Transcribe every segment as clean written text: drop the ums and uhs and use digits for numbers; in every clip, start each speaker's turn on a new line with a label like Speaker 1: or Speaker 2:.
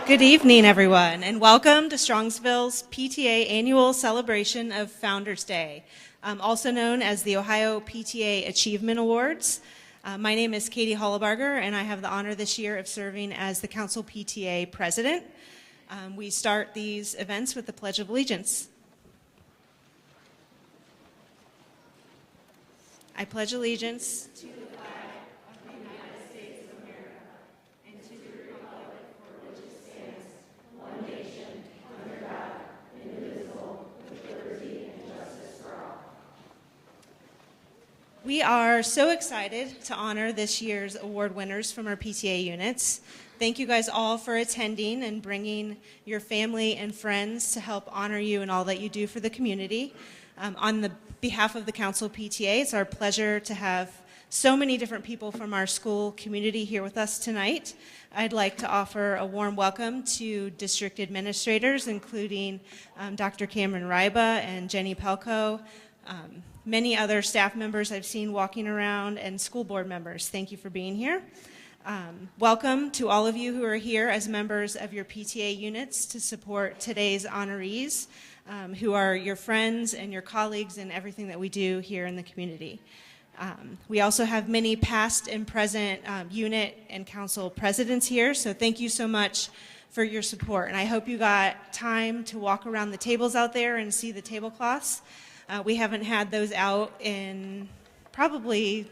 Speaker 1: Good evening, everyone, and welcome to Strongsville's PTA annual celebration of Founders Day, also known as the Ohio PTA Achievement Awards. My name is Katie Hollabarger, and I have the honor this year of serving as the Council PTA President. We start these events with the Pledge of Allegiance. I pledge allegiance to the flag of the United States of America and to the republic for which it stands, one nation, under God, indivisible, with liberty and justice for all. We are so excited to honor this year's award winners from our PTA units. Thank you guys all for attending and bringing your family and friends to help honor you and all that you do for the community. On the behalf of the Council PTA, it's our pleasure to have so many different people from our school community here with us tonight. I'd like to offer a warm welcome to district administrators, including Dr. Cameron Ryba and Jenny Pelko, many other staff members I've seen walking around, and school board members. Thank you for being here. Welcome to all of you who are here as members of your PTA units to support today's honorees, who are your friends and your colleagues in everything that we do here in the community. We also have many past and present unit and council presidents here, so thank you so much for your support. And I hope you got time to walk around the tables out there and see the tablecloths. We haven't had those out in probably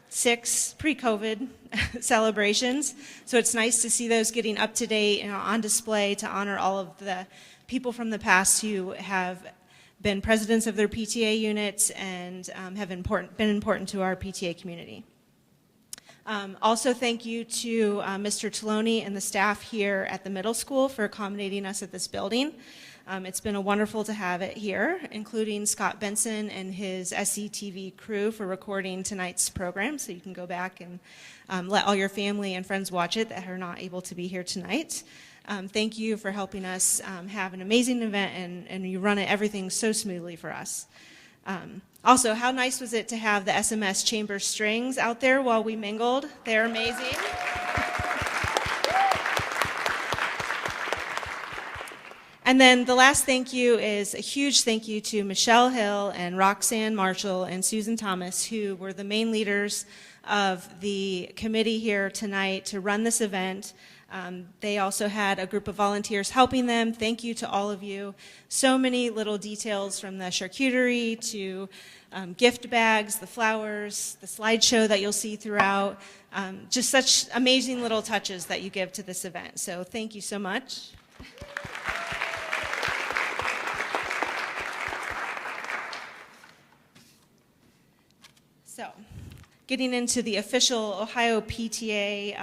Speaker 1: 6 pre-COVID celebrations, so it's nice to see those getting up to date and on display to honor all of the people from the past who have been presidents of their PTA units and have been important to our PTA community. Also, thank you to Mr. Taloni and the staff here at the middle school for accommodating us at this building. It's been wonderful to have it here, including Scott Benson and his SCTV crew for recording tonight's program, so you can go back and let all your family and friends watch it that are not able to be here tonight. Thank you for helping us have an amazing event, and you run everything so smoothly for us. Also, how nice was it to have the SMS Chamber strings out there while we mingled? They're amazing. And then the last thank you is a huge thank you to Michelle Hill and Roxanne Marshall and Susan Thomas, who were the main leaders of the committee here tonight to run this event. They also had a group of volunteers helping them. Thank you to all of you. So many little details, from the charcuterie to gift bags, the flowers, the slideshow that you'll see throughout. Just such amazing little touches that you give to this event. So thank you so much. So, getting into the official Ohio PTA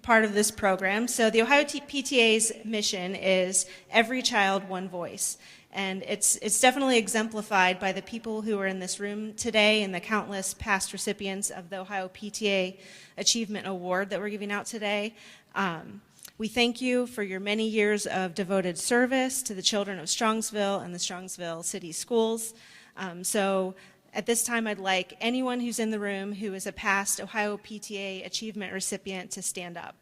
Speaker 1: part of this program. So the Ohio PTA's mission is every child, one voice. And it's definitely exemplified by the people who are in this room today and the countless past recipients of the Ohio PTA Achievement Award that we're giving out today. We thank you for your many years of devoted service to the children of Strongsville and the Strongsville City Schools. So at this time, I'd like anyone who's in the room who is a past Ohio PTA Achievement recipient to stand up.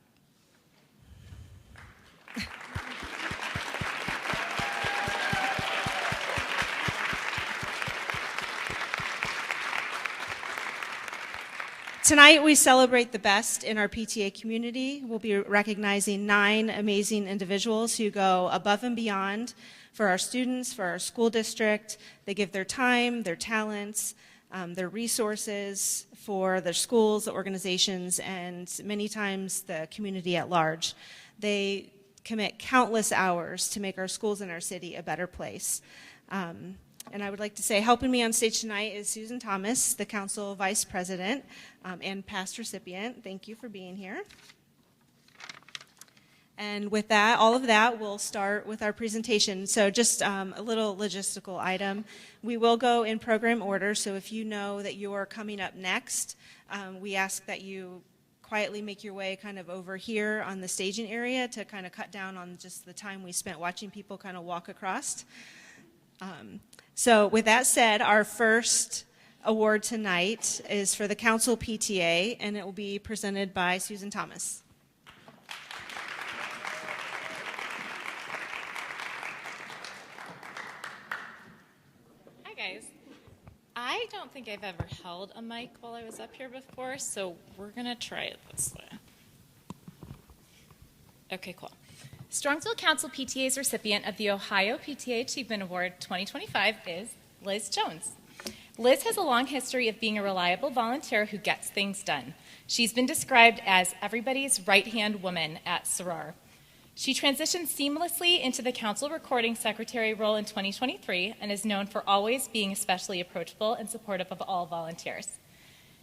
Speaker 1: Tonight, we celebrate the best in our PTA community. We'll be recognizing 9 amazing individuals who go above and beyond for our students, for our school district. They give their time, their talents, their resources for their schools, the organizations, and many times the community at large. They commit countless hours to make our schools and our city a better place. And I would like to say, helping me on stage tonight is Susan Thomas, the Council Vice President and past recipient. Thank you for being here. And with that, all of that, we'll start with our presentation. So just a little logistical item. We will go in program order, so if you know that you are coming up next, we ask that you quietly make your way kind of over here on the staging area to kind of cut down on just the time we spent watching people kind of walk across. So with that said, our first award tonight is for the Council PTA, and it will be presented by Susan Thomas.
Speaker 2: don't think I've ever held a mic while I was up here before, so we're going to try it this way. Okay, cool. Strongsville Council PTA's recipient of the Ohio PTA Achievement Award 2025 is Liz Jones. Liz has a long history of being a reliable volunteer who gets things done. She's been described as everybody's right-hand woman at Soror. She transitioned seamlessly into the council recording secretary role in 2023 and is known for always being especially approachable and supportive of all volunteers.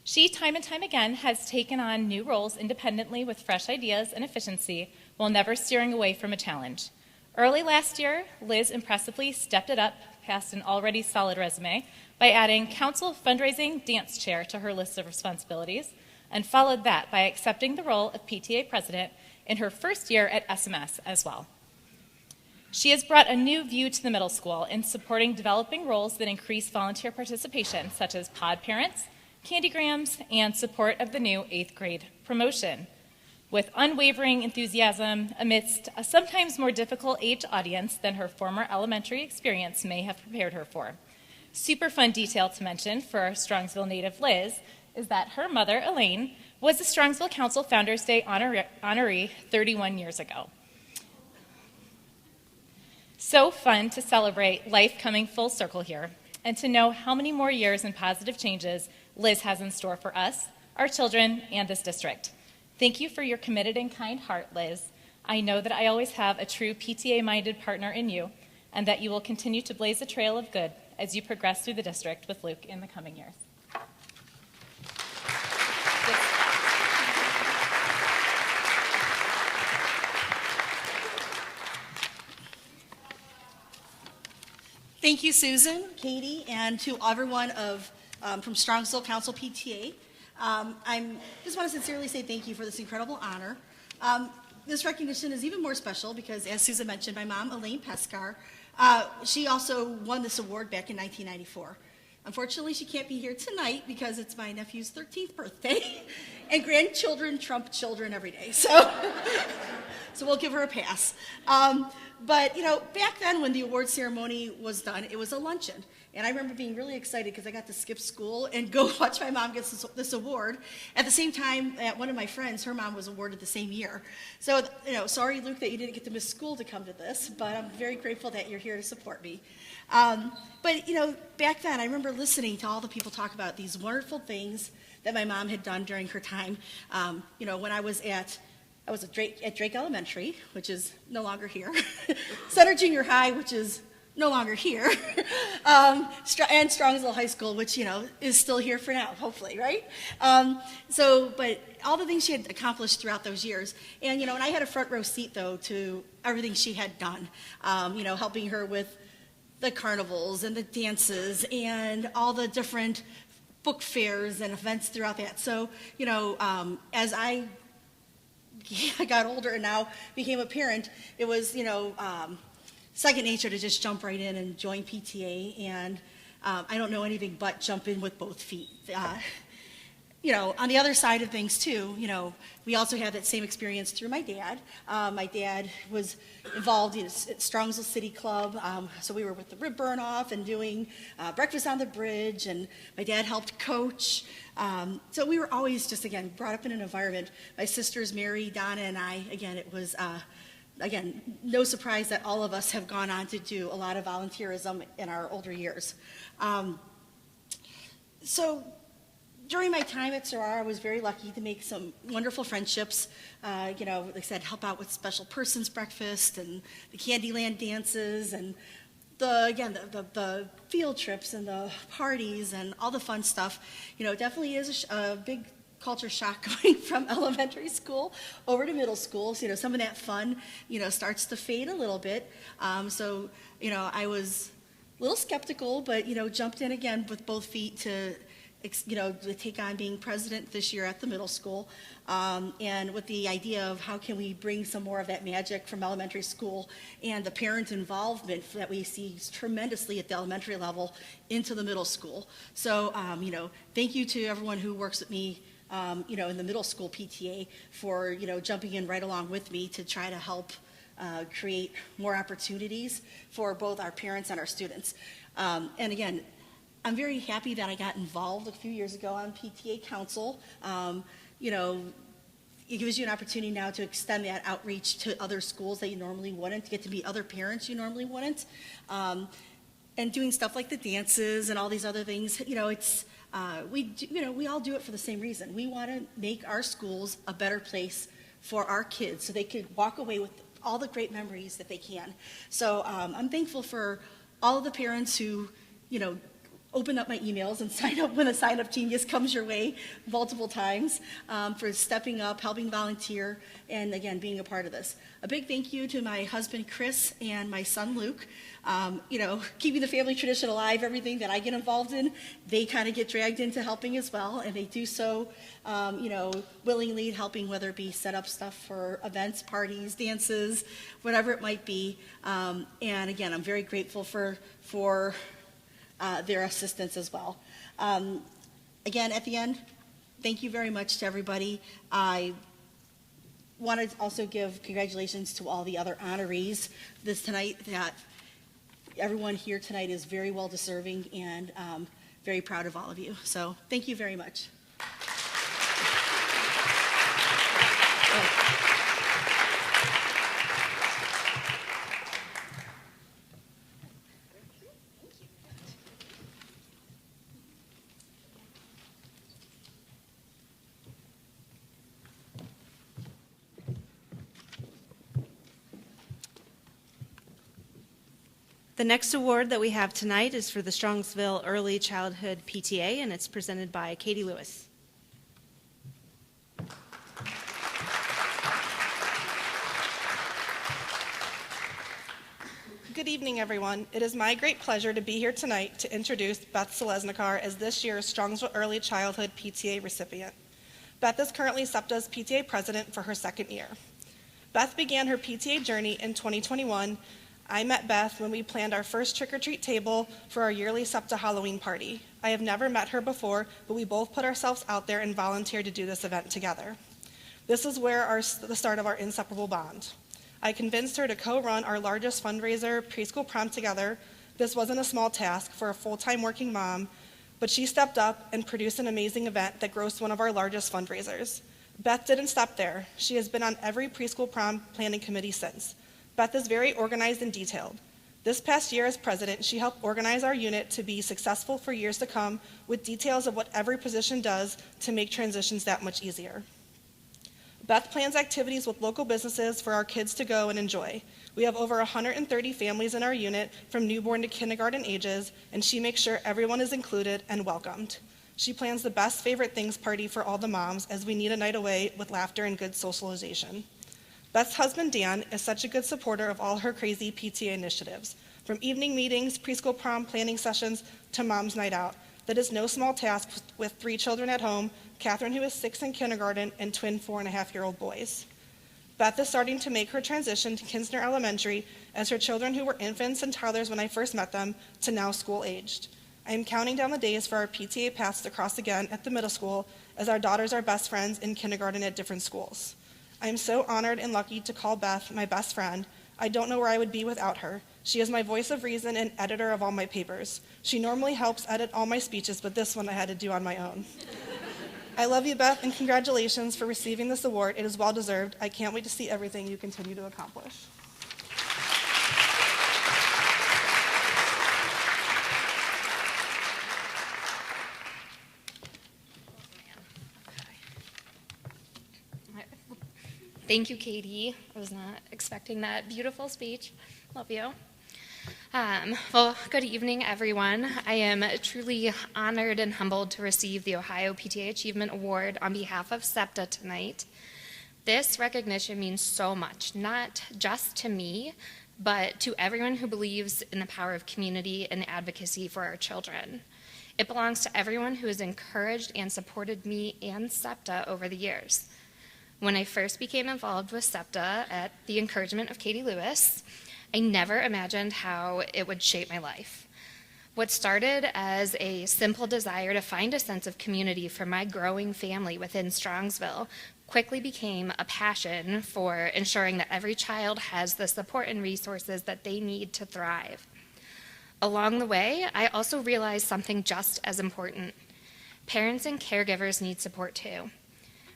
Speaker 2: She, time and time again, has taken on new roles independently with fresh ideas and efficiency while never steering away from a challenge. Early last year, Liz impressively stepped it up past an already solid resume by adding council fundraising dance chair to her list of responsibilities, and followed that by accepting the role of PTA president in her first year at SMS as well. She has brought a new view to the middle school in supporting developing roles that increase volunteer participation, such as pod parents, candygrams, and support of the new 8th grade promotion. With unwavering enthusiasm amidst a sometimes more difficult age audience than her former elementary experience may have prepared her for. Super fun detail to mention for our Strongsville native Liz is that her mother, Elaine, was the Strongsville Council Founders Day honoree 31 years ago. So fun to celebrate life coming full circle here, and to know how many more years and positive changes Liz has in store for us, our children, and this district. Thank you for your committed and kind heart, Liz. I know that I always have a true PTA-minded partner in you, and that you will continue to blaze a trail of good as you progress through the district with Luke in the coming years.
Speaker 3: Thank you, Susan, Katie, and to everyone from Strongsville Council PTA. I just want to sincerely say thank you for this incredible honor. This recognition is even more special because, as Susan mentioned, my mom, Elaine Pescar, she also won this award back in 1994. Unfortunately, she can't be here tonight because it's my nephew's 13th birthday, and grandchildren trump children every day, so we'll give her a pass. But, you know, back then when the award ceremony was done, it was a luncheon. And I remember being really excited because I got to skip school and go watch my mom get this award. At the same time, one of my friends, her mom was awarded the same year. So, you know, sorry, Luke, that you didn't get to miss school to come to this, but I'm very grateful that you're here to support me. But, you know, back then I remember listening to all the people talk about these wonderful things that my mom had done during her time. You know, when I was at Drake Elementary, which is no longer here, Center Junior High, which is no longer here, and Strongsville High School, which, you know, is still here for now, hopefully, right? But all the things she had accomplished throughout those years, and, you know, and I had a front row seat, though, to everything she had done, you know, helping her with the carnivals and the dances and all the different book fairs and events throughout that. So, you know, as I got older and now became a parent, it was, you know, second nature to just jump right in and join PTA, and I don't know anything but jump in with both feet. You know, on the other side of things too, you know, we also had that same experience through my dad. My dad was involved in Strongsville City Club, so we were with the rib burn off and doing breakfast on the bridge, and my dad helped coach. So we were always just, again, brought up in an environment. My sisters, Mary, Donna, and I, again, it was, again, no surprise that all of us have gone on to do a lot of volunteerism in our older years. So during my time at Soror, I was very lucky to make some wonderful friendships. You know, like I said, help out with special persons breakfast and the Candyland dances and the field trips and the parties and all the fun stuff. You know, it definitely is a big culture shock going from elementary school over to middle school. So, you know, some of that fun, you know, starts to fade a little bit. So, you know, I was a little skeptical, but, you know, jumped in again with both feet to, you know, to take on being president this year at the middle school, and with the idea of how can we bring some more of that magic from elementary school and the parent involvement that we see tremendously at the elementary level into the middle school. So, you know, thank you to everyone who works with me, you know, in the middle school PTA for, you know, jumping in right along with me to try to help create more opportunities for both our parents and our students. And again, I'm very happy that I got involved a few years ago on PTA Council. You know, it gives you an opportunity now to extend that outreach to other schools that you normally wouldn't, to get to meet other parents you normally wouldn't. And doing stuff like the dances and all these other things, you know, we all do it for the same reason. We want to make our schools a better place for our kids so they could walk away with all the great memories that they can. So I'm thankful for all of the parents who, you know, open up my emails and sign up when a sign-up genius comes your way multiple times, for stepping up, helping volunteer, and again, being a part of this. A big thank you to my husband, Chris, and my son, Luke. You know, keeping the family tradition alive, everything that I get involved in, they kind of get dragged into helping as well, and they do so, you know, willingly, helping, whether it be set up stuff for events, parties, dances, whatever it might be. And again, I'm very grateful for their assistance as well. Again, at the end, thank you very much to everybody. I want to also give congratulations to all the other honorees this tonight. That everyone here tonight is very well deserving, and very proud of all of you. So thank you very much.
Speaker 1: The next award that we have tonight is for the Strongsville Early Childhood PTA, and it's presented by Katie Lewis.
Speaker 4: Good evening, everyone. It is my great pleasure to be here tonight to introduce Beth Selesnikar as this year's Strongsville Early Childhood PTA recipient. Beth is currently SEPTA's PTA president for her second year. Beth began her PTA journey in 2021. I met Beth when we planned our first trick-or-treat table for our yearly SEPTA Halloween party. I have never met her before, but we both put ourselves out there and volunteered to do this event together. This is where the start of our inseparable bond. I convinced her to co-run our largest fundraiser, Preschool Prom, together. This wasn't a small task for a full-time working mom, but she stepped up and produced an amazing event that grossed one of our largest fundraisers. Beth didn't stop there. She has been on every Preschool Prom planning committee since. Beth is very organized and detailed. This past year as president, she helped organize our unit to be successful for years to come, with details of what every position does to make transitions that much easier. Beth plans activities with local businesses for our kids to go and enjoy. We have over 130 families in our unit from newborn to kindergarten ages, and she makes sure everyone is included and welcomed. She plans the best favorite things party for all the moms, as we need a night away with laughter and good socialization. Beth's husband, Dan, is such a good supporter of all her crazy PTA initiatives, from evening meetings, preschool prom planning sessions, to mom's night out. That is no small task with 3 children at home, Catherine, who is 6 in kindergarten, and twin 4.5-year-old boys. Beth is starting to make her transition to Kinsner Elementary, as her children, who were infants and toddlers when I first met them, to now school-aged. I am counting down the days for our PTA paths to cross again at the middle school, as our daughters are best friends in kindergarten at different schools. I am so honored and lucky to call Beth my best friend. I don't know where I would be without her. She is my voice of reason and editor of all my papers. She normally helps edit all my speeches, but this one I had to do on my own. I love you, Beth, and congratulations for receiving this award. It is well-deserved. I can't wait to see everything you continue to accomplish.
Speaker 5: Thank you, Katie. I was not expecting that beautiful speech. Love you. Well, good evening, everyone. I am truly honored and humbled to receive the Ohio PTA Achievement Award on behalf of SEPTA tonight. This recognition means so much, not just to me, but to everyone who believes in the power of community and advocacy for our children. It belongs to everyone who has encouraged and supported me and SEPTA over the years. When I first became involved with SEPTA at the encouragement of Katie Lewis, I never imagined how it would shape my life. What started as a simple desire to find a sense of community for my growing family within Strongsville quickly became a passion for ensuring that every child has the support and resources that they need to thrive. Along the way, I also realized something just as important. Parents and caregivers need support too.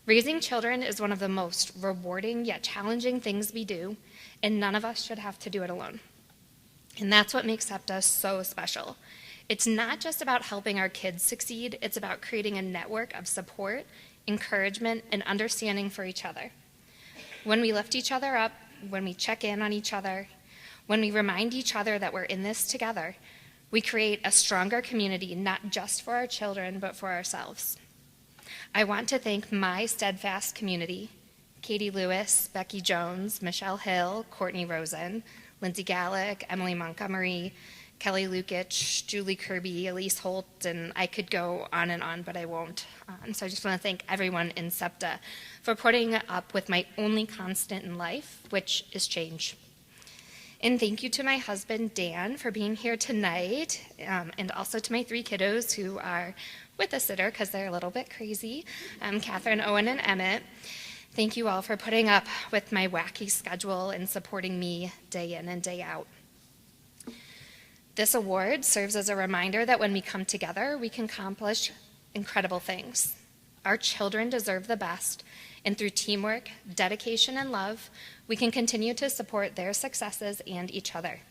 Speaker 5: Raising children is one of the most rewarding yet challenging things we do, and none of us should have to do it alone. And that's what makes SEPTA so special. It's not just about helping our kids succeed, it's about creating a network of support, encouragement, and understanding for each other. When we lift each other up, when we check in on each other, when we remind each other that we're in this together, we create a stronger community, not just for our children, but for ourselves. I want to thank my steadfast community, Katie Lewis, Becky Jones, Michelle Hill, Courtney Rosen, Lindsay Gallick, Emily Montgomery, Kelly Lukic, Julie Kirby, Elise Holt, and I could go on, but I won't. So I just want to thank everyone in SEPTA for putting up with my only constant in life, which is change. And thank you to my husband, Dan, for being here tonight, and also to my 3 kiddos who are with a sitter because they're a little bit crazy, Catherine, Owen, and Emmett. Thank you all for putting up with my wacky schedule and supporting me day in and day out. This award serves as a reminder that when we come together, we can accomplish incredible things. Our children deserve the best, and through teamwork, dedication, and love, we can continue to support their successes and each other.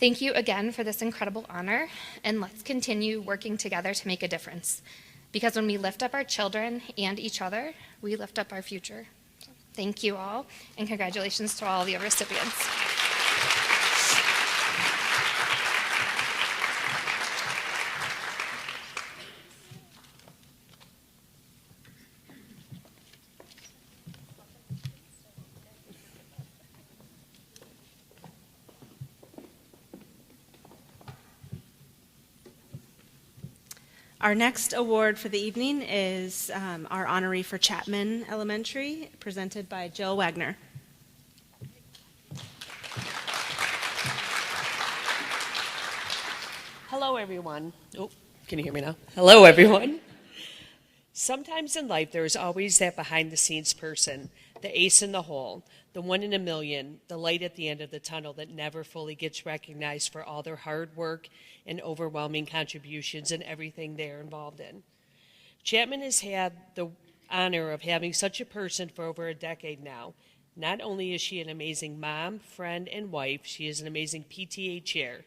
Speaker 5: Thank you again for this incredible honor, and let's continue working together to make a difference. Because when we lift up our children and each other, we lift up our future. Thank you all, and congratulations to all the recipients.
Speaker 1: Our next award for the evening is our honoree for Chapman Elementary, presented by Jill Wagner.
Speaker 6: Hello, everyone. Oh, can you hear me now? Hello, everyone. Sometimes in life, there is always that behind-the-scenes person, the ace in the hole, the 1 in a million, the light at the end of the tunnel that never fully gets recognized for all their hard work and overwhelming contributions and everything they're involved in. Chapman has had the honor of having such a person for over a decade now. Not only is she an amazing mom, friend, and wife, she is an amazing PTA chair.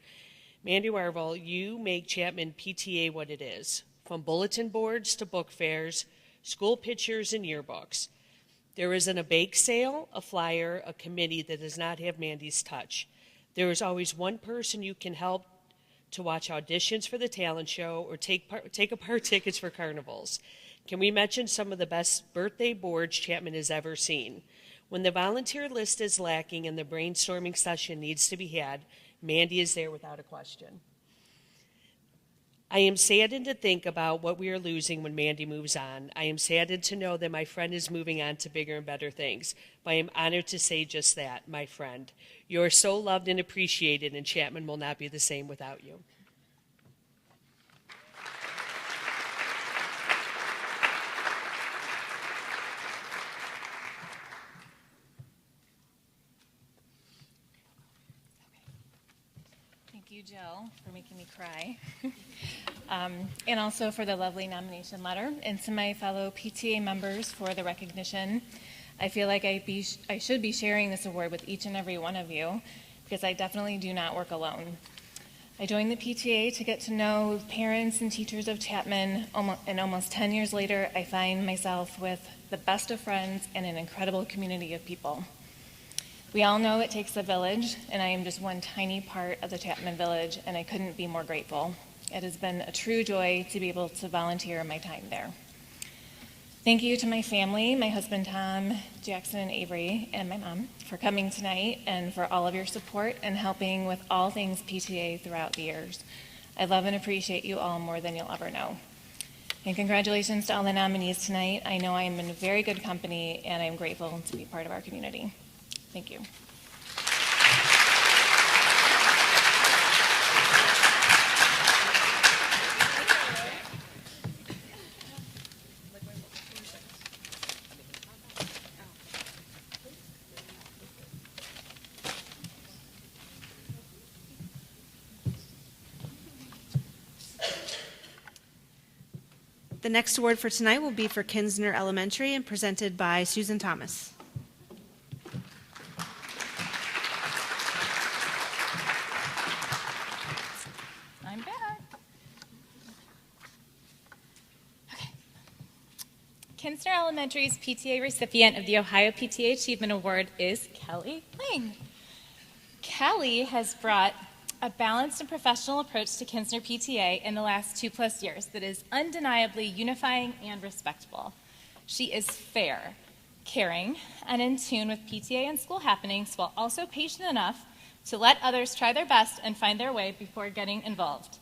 Speaker 6: Mandy Marvel, you make Chapman PTA what it is, from bulletin boards to book fairs, school pictures, and yearbooks. There isn't a bake sale, a flyer, a committee that does not have Mandy's touch. There is always one person you can help to watch auditions for the talent show or take apart tickets for carnivals. Can we mention some of the best birthday boards Chapman has ever seen? When the volunteer list is lacking and the brainstorming session needs to be had, Mandy is there without a question. I am saddened to think about what we are losing when Mandy moves on. I am saddened to know that my friend is moving on to bigger and better things. But I am honored to say just that, my friend. You are so loved and appreciated, and Chapman will not be the same without you.
Speaker 2: Thank you, Jill, for making me cry. And also for the lovely nomination letter, and to my fellow PTA members for the recognition. I feel like I should be sharing this award with each and every one of you, because I definitely do not work alone. I joined the PTA to get to know parents and teachers of Chapman, and almost 10 years later, I find myself with the best of friends and an incredible community of people. We all know it takes a village, and I am just one tiny part of the Chapman village, and I couldn't be more grateful. It has been a true joy to be able to volunteer my time there. Thank you to my family, my husband Tom, Jackson, and Avery, and my mom for coming tonight and for all of your support and helping with all things PTA throughout the years. I love and appreciate you all more than you'll ever know. And congratulations to all the nominees tonight. I know I am in very good company, and I'm grateful to be part of our community. Thank you.
Speaker 1: The next award for tonight will be for Kinsner Elementary and presented by Susan Thomas.
Speaker 2: I'm back. Okay. Kinsner Elementary's PTA recipient of the Ohio PTA Achievement Award is Kelly Lang. Kelly has brought a balanced and professional approach to Kinsner PTA in the last 2+ years that is undeniably unifying and respectful. She is fair, caring, and in tune with PTA and school happenings while also patient enough to let others try their best and find their way before getting involved.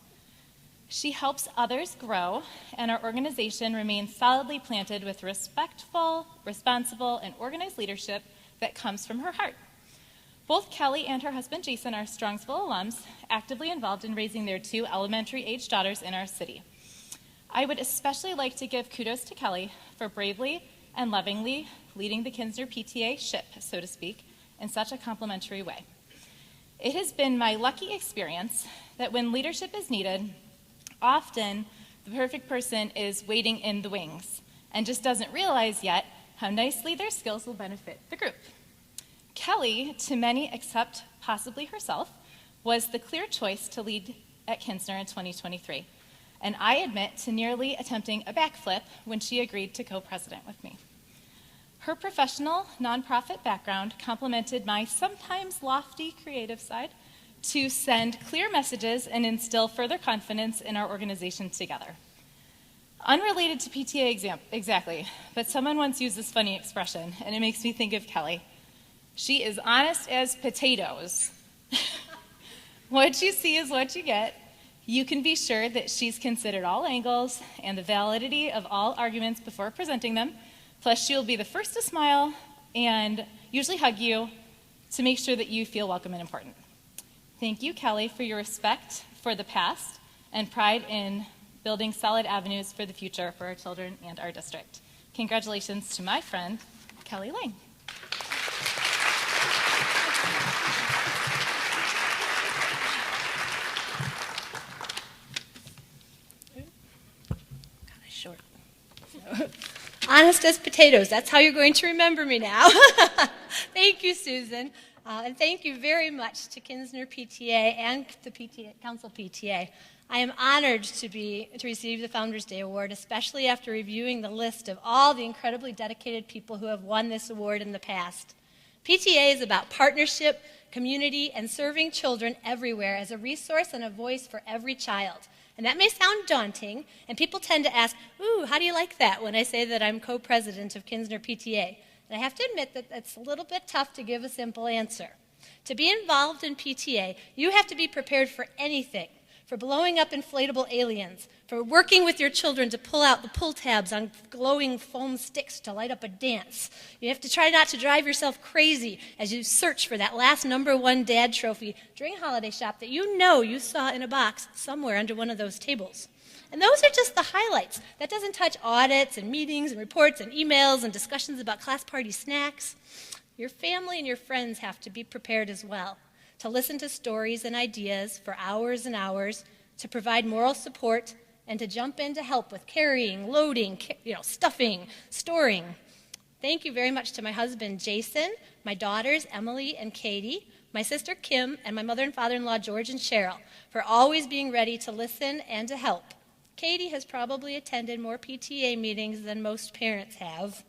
Speaker 2: She helps others grow, and our organization remains solidly planted with respectful, responsible, and organized leadership that comes from her heart. Both Kelly and her husband Jason are Strongsville alums, actively involved in raising their 2 elementary-age daughters in our city. I would especially like to give kudos to Kelly for bravely and lovingly leading the Kinsner PTA ship, so to speak, in such a complimentary way. It has been my lucky experience that when leadership is needed, often the perfect person is waiting in the wings and just doesn't realize yet how nicely their skills will benefit the group. Kelly, to many except possibly herself, was the clear choice to lead at Kinsner in 2023, and I admit to nearly attempting a backflip when she agreed to co-president with me. Her professional nonprofit background complemented my sometimes lofty creative side to send clear messages and instill further confidence in our organization together. Unrelated to PTA exactly, but someone once used this funny expression, and it makes me think of Kelly. She is honest as potatoes. What you see is what you get. You can be sure that she's considered all angles and the validity of all arguments before presenting them. Plus, she'll be the first to smile and usually hug you to make sure that you feel welcome and important. Thank you, Kelly, for your respect for the past and pride in building solid avenues for the future for our children and our district. Congratulations to my friend, Kelly Lang.
Speaker 7: Short. Honest as potatoes. That's how you're going to remember me now. Thank you, Susan. And thank you very much to Kinsner PTA and the PTA, Council PTA. I am honored to receive the Founders Day Award, especially after reviewing the list of all the incredibly dedicated people who have won this award in the past. PTA is about partnership, community, and serving children everywhere as a resource and a voice for every child. And that may sound daunting, and people tend to ask, ooh, how do you like that when I say that I'm co-president of Kinsner PTA? And I have to admit that it's a little bit tough to give a simple answer. To be involved in PTA, you have to be prepared for anything, for blowing up inflatable aliens, for working with your children to pull out the pull tabs on glowing foam sticks to light up a dance. You have to try not to drive yourself crazy as you search for that last #1 dad trophy during holiday shop that you know you saw in a box somewhere under one of those tables. And those are just the highlights. That doesn't touch audits and meetings and reports and emails and discussions about class party snacks. Your family and your friends have to be prepared as well, to listen to stories and ideas for hours and hours, to provide moral support, and to jump in to help with carrying, loading, stuffing, storing. Thank you very much to my husband, Jason, my daughters, Emily and Katie, my sister, Kim, and my mother and father-in-law, George and Cheryl, for always being ready to listen and to help. Katie has probably attended more PTA meetings than most parents have.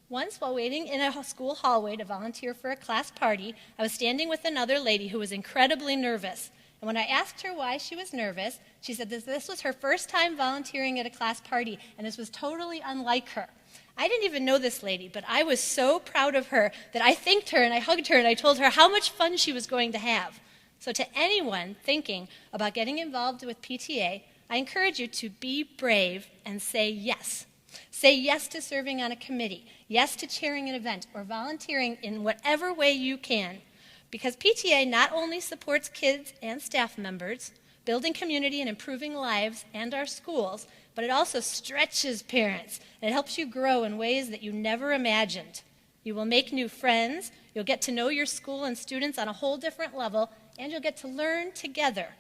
Speaker 7: Once, while waiting in a school hallway to volunteer for a class party, I was standing with another lady who was incredibly nervous. And when I asked her why she was nervous, she said that this was her first time volunteering at a class party, and this was totally unlike her. I didn't even know this lady, but I was so proud of her that I thanked her and I hugged her and I told her how much fun she was going to have. So to anyone thinking about getting involved with PTA, I encourage you to be brave and say yes. Say yes to serving on a committee, yes to chairing an event, or volunteering in whatever way you can. Because PTA not only supports kids and staff members, building community and improving lives and our schools, but it also stretches parents, and it helps you grow in ways that you never imagined. You will make new friends, you'll get to know your school and students on a whole different level, and you'll get to learn together.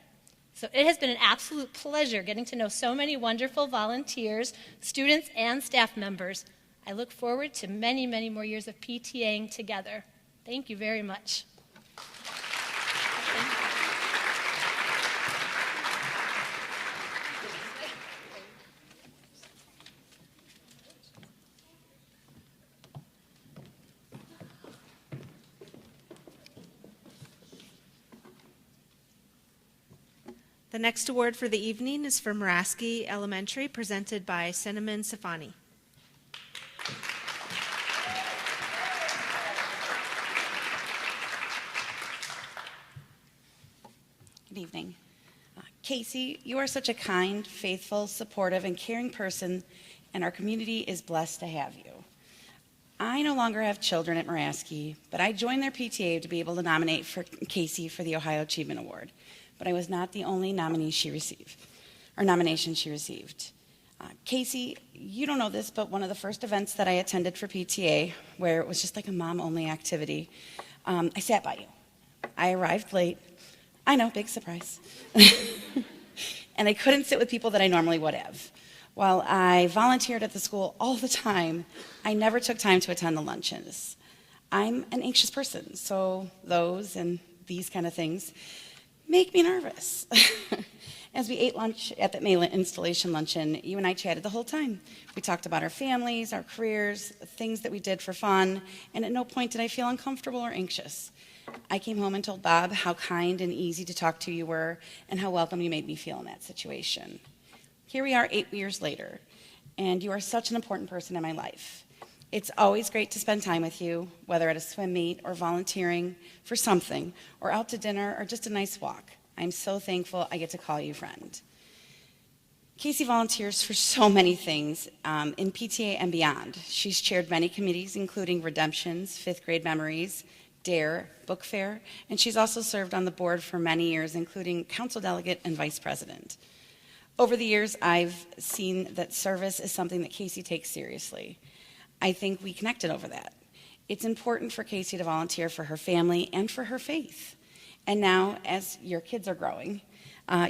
Speaker 7: So it has been an absolute pleasure getting to know so many wonderful volunteers, students, and staff members. I look forward to many, many more years of PTAing together. Thank you very much.
Speaker 1: The next award for the evening is for Muraski Elementary, presented by Cinnamon Safani.
Speaker 8: Good evening. Casey, you are such a kind, faithful, supportive, and caring person, and our community is blessed to have you. I no longer have children at Muraski, but I joined their PTA to be able to nominate for Casey for the Ohio Achievement Award. But I was not the only nomination she received. Casey, you don't know this, but one of the first events that I attended for PTA, where it was just like a mom-only activity, I sat by you. I arrived late. I know, big surprise. And I couldn't sit with people that I normally would have. While I volunteered at the school all the time, I never took time to attend the luncheons. I'm an anxious person, so those and these kind of things make me nervous. As we ate lunch at the May installation luncheon, you and I chatted the whole time. We talked about our families, our careers, things that we did for fun, and at no point did I feel uncomfortable or anxious. I came home and told Bob how kind and easy to talk to you were and how welcome you made me feel in that situation. Here we are 8 years later, and you are such an important person in my life. It's always great to spend time with you, whether at a swim meet or volunteering for something, or out to dinner or just a nice walk. I'm so thankful I get to call you friend. Casey volunteers for so many things in PTA and beyond. She's chaired many committees, including Redemptions, Fifth Grade Memories, DARE, Book Fair, and she's also served on the board for many years, including council delegate and vice president. Over the years, I've seen that service is something that Casey takes seriously. I think we connected over that. It's important for Casey to volunteer for her family and for her faith. And now, as your kids are growing,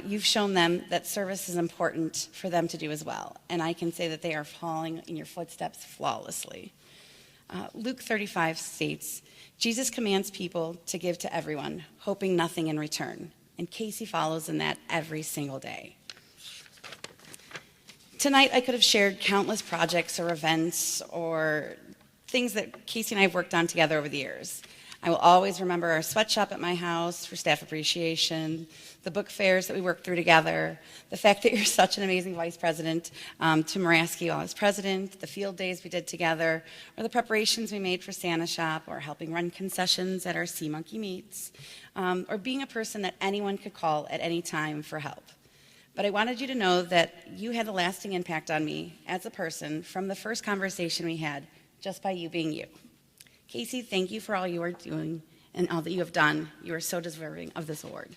Speaker 8: you've shown them that service is important for them to do as well. And I can say that they are following in your footsteps flawlessly. Luke 35 states, Jesus commands people to give to everyone, hoping nothing in return. And Casey follows in that every single day. Tonight, I could have shared countless projects or events or things that Casey and I have worked on together over the years. I will always remember our sweatshop at my house for staff appreciation, the book fairs that we worked through together, the fact that you're such an amazing vice president to Muraski while I was president, the field days we did together, or the preparations we made for Santa Shop, or helping run concessions at our Sea Monkey meets, or being a person that anyone could call at any time for help. But I wanted you to know that you had a lasting impact on me as a person from the first conversation we had, just by you being you. Casey, thank you for all you are doing and all that you have done. You are so deserving of this award.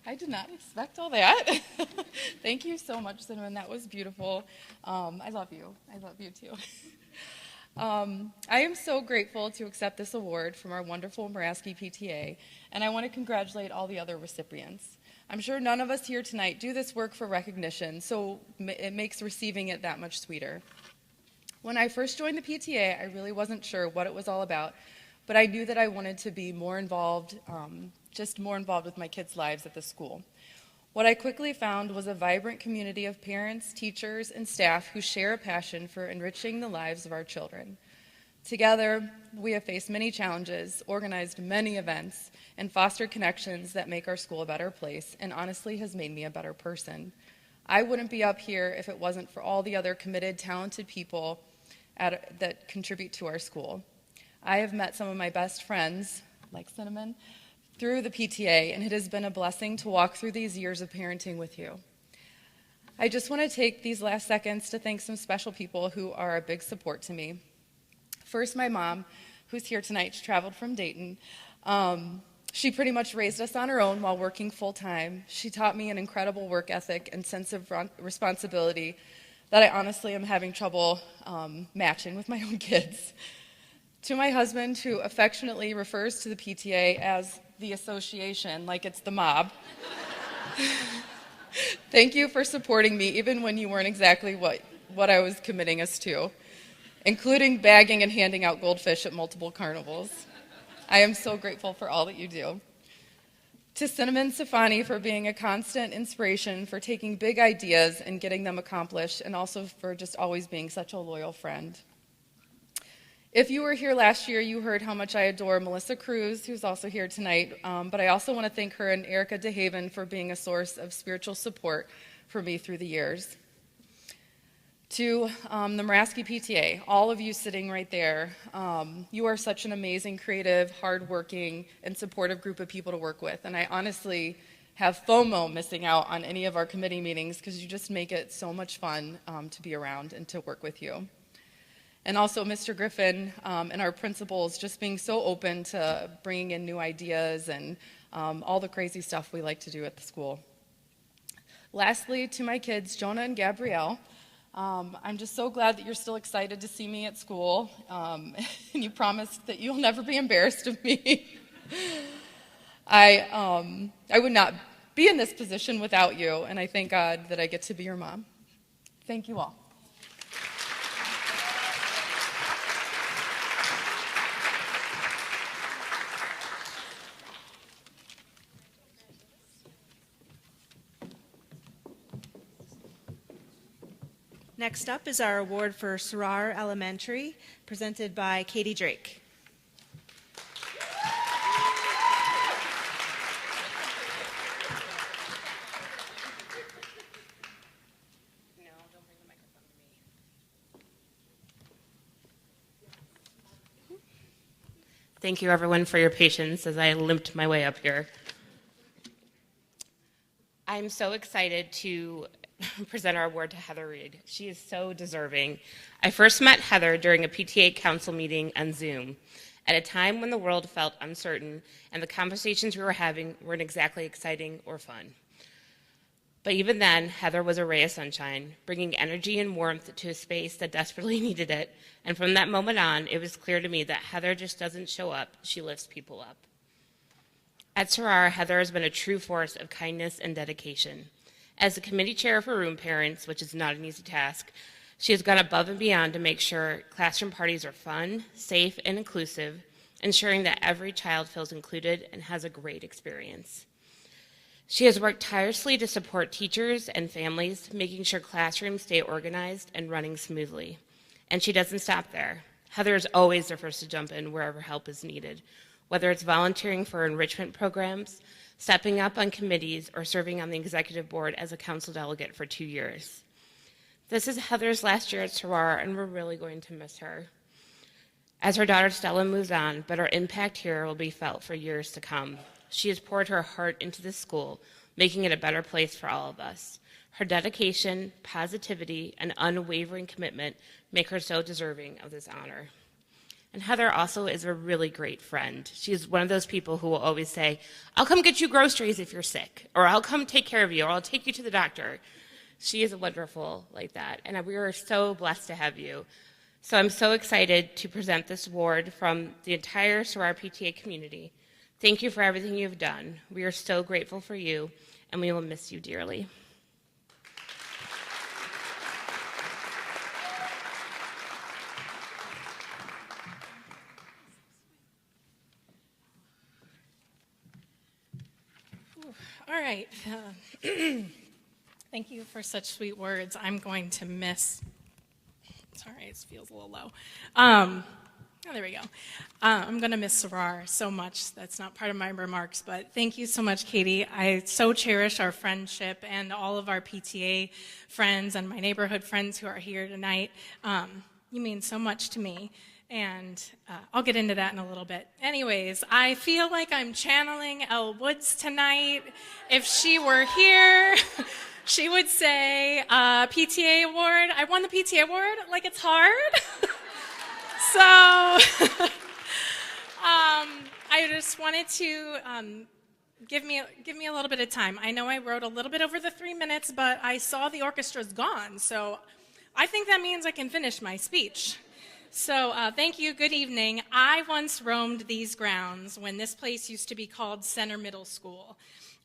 Speaker 9: I did not expect all that. Thank you so much, Cinnamon. That was beautiful. I love you. I love you too. I am so grateful to accept this award from our wonderful Muraski PTA, and I want to congratulate all the other recipients. I'm sure none of us here tonight do this work for recognition, so it makes receiving it that much sweeter. When I first joined the PTA, I really wasn't sure what it was all about, but I knew that I wanted to be more involved, just more involved with my kids' lives at the school. What I quickly found was a vibrant community of parents, teachers, and staff who share a passion for enriching the lives of our children. Together, we have faced many challenges, organized many events, and fostered connections that make our school a better place, and honestly has made me a better person. I wouldn't be up here if it wasn't for all the other committed, talented people that contribute to our school. I have met some of my best friends, like Cinnamon, through the PTA, and it has been a blessing to walk through these years of parenting with you. I just want to take these last seconds to thank some special people who are a big support to me. First, my mom, who's here tonight. She traveled from Dayton. She pretty much raised us on her own while working full-time. She taught me an incredible work ethic and sense of responsibility that I honestly am having trouble matching with my own kids. To my husband, who affectionately refers to the PTA as the association, like it's the mob, thank you for supporting me even when you weren't exactly what I was committing us to, including bagging and handing out goldfish at multiple carnivals. I am so grateful for all that you do. To Cinnamon Safani for being a constant inspiration, for taking big ideas and getting them accomplished, and also for just always being such a loyal friend. If you were here last year, you heard how much I adore Melissa Cruz, who's also here tonight, but I also want to thank her and Erica DeHaven for being a source of spiritual support for me through the years. To the Muraski PTA, all of you sitting right there, you are such an amazing, creative, hardworking, and supportive group of people to work with. And I honestly have FOMO missing out on any of our committee meetings because you just make it so much fun to be around and to work with you. And also Mr. Griffin and our principals just being so open to bringing in new ideas and all the crazy stuff we like to do at the school. Lastly, to my kids, Jonah and Gabrielle, I'm just so glad that you're still excited to see me at school, and you promised that you'll never be embarrassed of me. I would not be in this position without you, and I thank God that I get to be your mom. Thank you all.
Speaker 1: Next up is our award for Sarar Elementary, presented by Katie Drake.
Speaker 10: Thank you, everyone, for your patience as I limped my way up here. I'm so excited to present our award to Heather Reed. She is so deserving. I first met Heather during a PTA council meeting on Zoom at a time when the world felt uncertain and the conversations we were having weren't exactly exciting or fun. But even then, Heather was a ray of sunshine, bringing energy and warmth to a space that desperately needed it. And from that moment on, it was clear to me that Heather just doesn't show up, she lifts people up. At Sarar, Heather has been a true force of kindness and dedication. As the committee chair for room parents, which is not an easy task, she has gone above and beyond to make sure classroom parties are fun, safe, and inclusive, ensuring that every child feels included and has a great experience. She has worked tirelessly to support teachers and families, making sure classrooms stay organized and running smoothly. And she doesn't stop there. Heather is always the first to jump in wherever help is needed, whether it's volunteering for enrichment programs, stepping up on committees, or serving on the executive board as a council delegate for 2 years. This is Heather's last year at Sarar, and we're really going to miss her as her daughter Stella moves on, but her impact here will be felt for years to come. She has poured her heart into this school, making it a better place for all of us. Her dedication, positivity, and unwavering commitment make her so deserving of this honor. And Heather also is a really great friend. She's one of those people who will always say, I'll come get you groceries if you're sick, or I'll come take care of you, or I'll take you to the doctor. She is wonderful like that, and we are so blessed to have you. So I'm so excited to present this award from the entire Sarar PTA community. Thank you for everything you've done. We are so grateful for you, and we will miss you dearly.
Speaker 11: All right. Thank you for such sweet words. I'm going to miss. Sorry, it feels a little low. There we go. I'm going to miss Sarar so much. That's not part of my remarks, but thank you so much, Katie. I so cherish our friendship and all of our PTA friends and my neighborhood friends who are here tonight. You mean so much to me. And I'll get into that in a little bit. Anyways, I feel like I'm channeling Elle Woods tonight. If she were here, she would say, PTA award. I won the PTA award. Like, it's hard. So I just just wanted to give me a little bit of time. I know I wrote a little bit over the 3 minutes, but I saw the orchestra's gone, so I think that means I can finish my speech. So thank you, good evening. I once roamed these grounds when this place used to be called Center Middle School.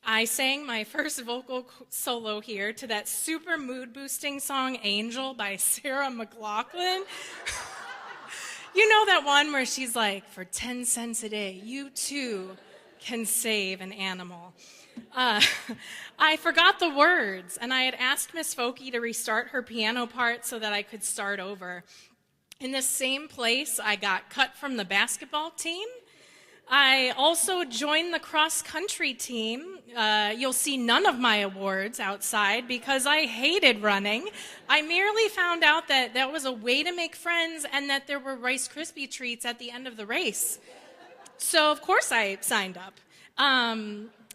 Speaker 11: I sang my first vocal solo here to that super mood-boosting song, Angel by Sarah McLachlan. You know that one where she's like, for 10 cents a day, you too can save an animal. I forgot the words, and I had asked Miss Folke to restart her piano part so that I could start over. In this same place, I got cut from the basketball team. I also joined the cross-country team. You'll see none of my awards outside because I hated running. I merely found out that that was a way to make friends and that there were Rice Krispie treats at the end of the race. So, of course, I signed up.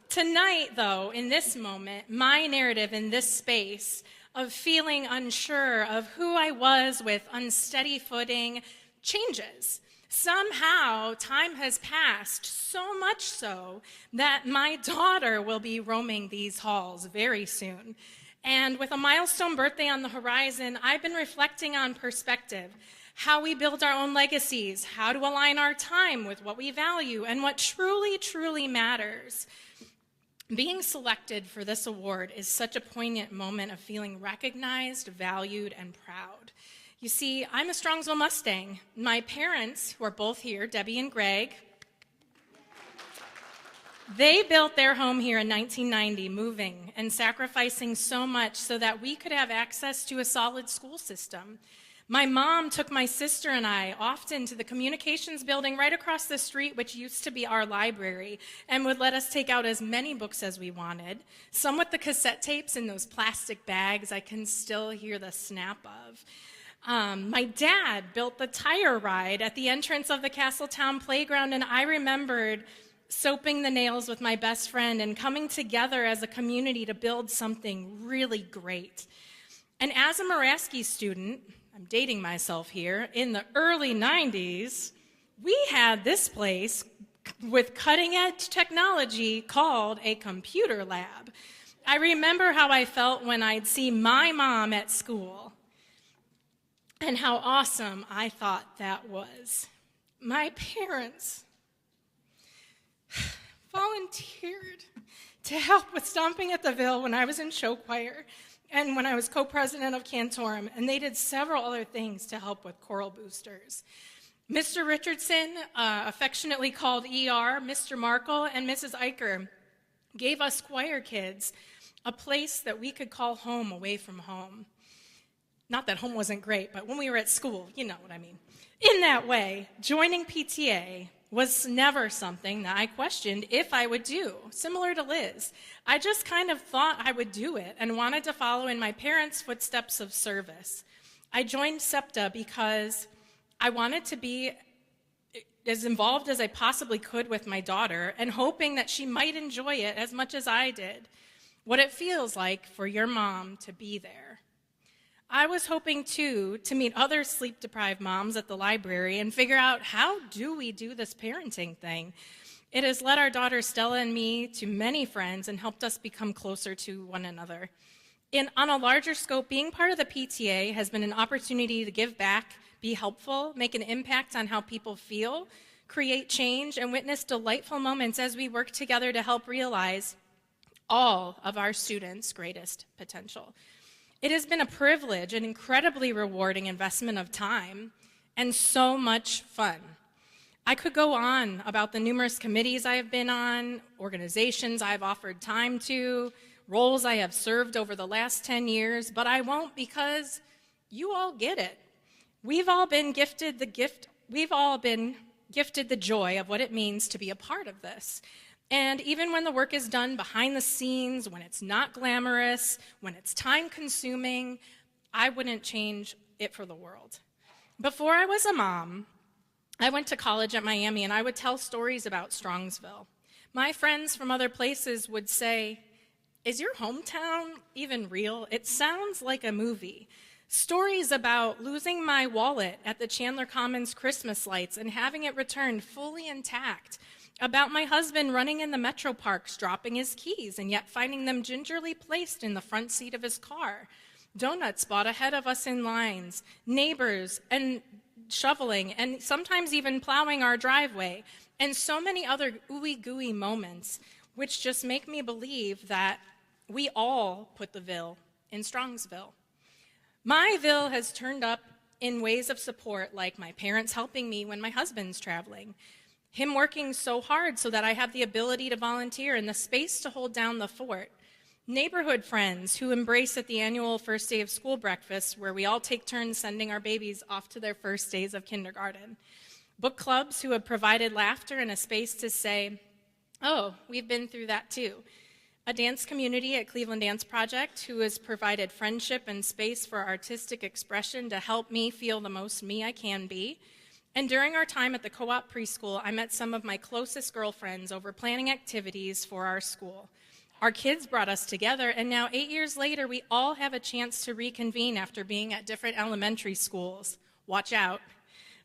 Speaker 11: Tonight, though, in this moment, my narrative in this space of feeling unsure of who I was with unsteady footing changes. Somehow, time has passed, so much so that my daughter will be roaming these halls very soon. And with a milestone birthday on the horizon, I've been reflecting on perspective, how we build our own legacies, how to align our time with what we value and what truly, truly matters. Being selected for this award is such a poignant moment of feeling recognized, valued, and proud. You see, I'm a Strongsville Mustang. My parents, who are both here, Debbie and Greg, they built their home here in 1990, moving and sacrificing so much so that we could have access to a solid school system. My mom took my sister and I often to the communications building right across the street, which used to be our library, and would let us take out as many books as we wanted. Some with the cassette tapes in those plastic bags I can still hear the snap of. My dad built the tire ride at the entrance of the Castletown playground, and I remembered soaping the nails with my best friend and coming together as a community to build something really great. And as a Muraski student, I'm dating myself here, in the early 90s, we had this place with cutting-edge technology called a computer lab. I remember how I felt when I'd see my mom at school and how awesome I thought that was. My parents volunteered to help with Stomping at the Ville when I was in show choir and when I was co-president of Cantorum, and they did several other things to help with choral boosters. Mr. Richardson, affectionately called ER, Mr. Markle, and Mrs. Eicher gave us choir kids a place that we could call home away from home. Not that home wasn't great, but when we were at school, you know what I mean. In that way, joining PTA was never something that I questioned if I would do, similar to Liz. I just kind of thought I would do it and wanted to follow in my parents' footsteps of service. I joined SEPTA because I wanted to be as involved as I possibly could with my daughter and hoping that she might enjoy it as much as I did, what it feels like for your mom to be there. I was hoping, too, to meet other sleep-deprived moms at the library and figure out how do we do this parenting thing. It has led our daughter Stella and me to many friends and helped us become closer to one another. On a larger scope, being part of the PTA has been an opportunity to give back, be helpful, make an impact on how people feel, create change, and witness delightful moments as we work together to help realize all of our students' greatest potential. It has been a privilege, an incredibly rewarding investment of time, and so much fun. I could go on about the numerous committees I have been on, organizations I've offered time to, roles I have served over the last 10 years, but I won't because you all get it. We've all been gifted the joy of what it means to be a part of this. And even when the work is done behind the scenes, when it's not glamorous, when it's time-consuming, I wouldn't change it for the world. Before I was a mom, I went to college at Miami, and I would tell stories about Strongsville. My friends from other places would say, "Is your hometown even real? It sounds like a movie." Stories about losing my wallet at the Chandler Commons Christmas lights and having it returned fully intact, about my husband running in the metro parks, dropping his keys, and yet finding them gingerly placed in the front seat of his car. Donuts bought ahead of us in lines, neighbors, and shoveling, and sometimes even plowing our driveway, and so many other ooey-gooey moments, which just make me believe that we all put the Ville in Strongsville. My Ville has turned up in ways of support, like my parents helping me when my husband's traveling, him working so hard so that I have the ability to volunteer and the space to hold down the fort, neighborhood friends who embrace at the annual first day of school breakfast where we all take turns sending our babies off to their first days of kindergarten, book clubs who have provided laughter and a space to say, oh, we've been through that too, a dance community at Cleveland Dance Project who has provided friendship and space for artistic expression to help me feel the most me I can be. And during our time at the co-op preschool, I met some of my closest girlfriends over planning activities for our school. Our kids brought us together, and now 8 years later, we all have a chance to reconvene after being at different elementary schools. Watch out.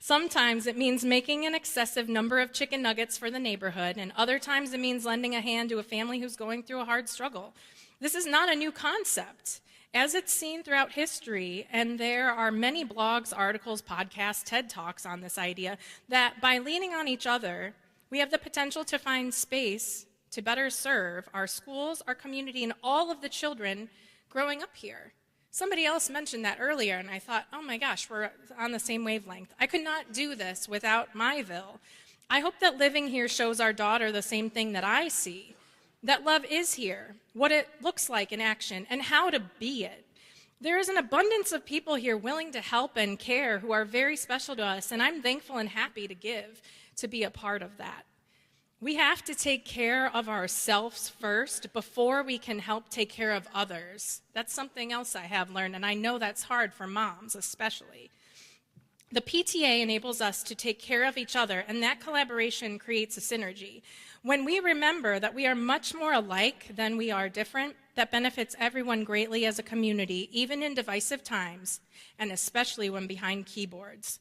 Speaker 11: Sometimes it means making an excessive number of chicken nuggets for the neighborhood, and other times it means lending a hand to a family who's going through a hard struggle. This is not a new concept. As it's seen throughout history, and there are many blogs, articles, podcasts, TED Talks on this idea, that by leaning on each other, we have the potential to find space to better serve our schools, our community, and all of the children growing up here. Somebody else mentioned that earlier, and I thought, oh my gosh, we're on the same wavelength. I could not do this without my Ville. I hope that living here shows our daughter the same thing that I see, that love is here, what it looks like in action, and how to be it. There is an abundance of people here willing to help and care who are very special to us, and I'm thankful and happy to give, to be a part of that. We have to take care of ourselves first before we can help take care of others. That's something else I have learned, and I know that's hard for moms especially. The PTA enables us to take care of each other, and that collaboration creates a synergy. When we remember that we are much more alike than we are different, that benefits everyone greatly as a community, even in divisive times, and especially when behind keyboards.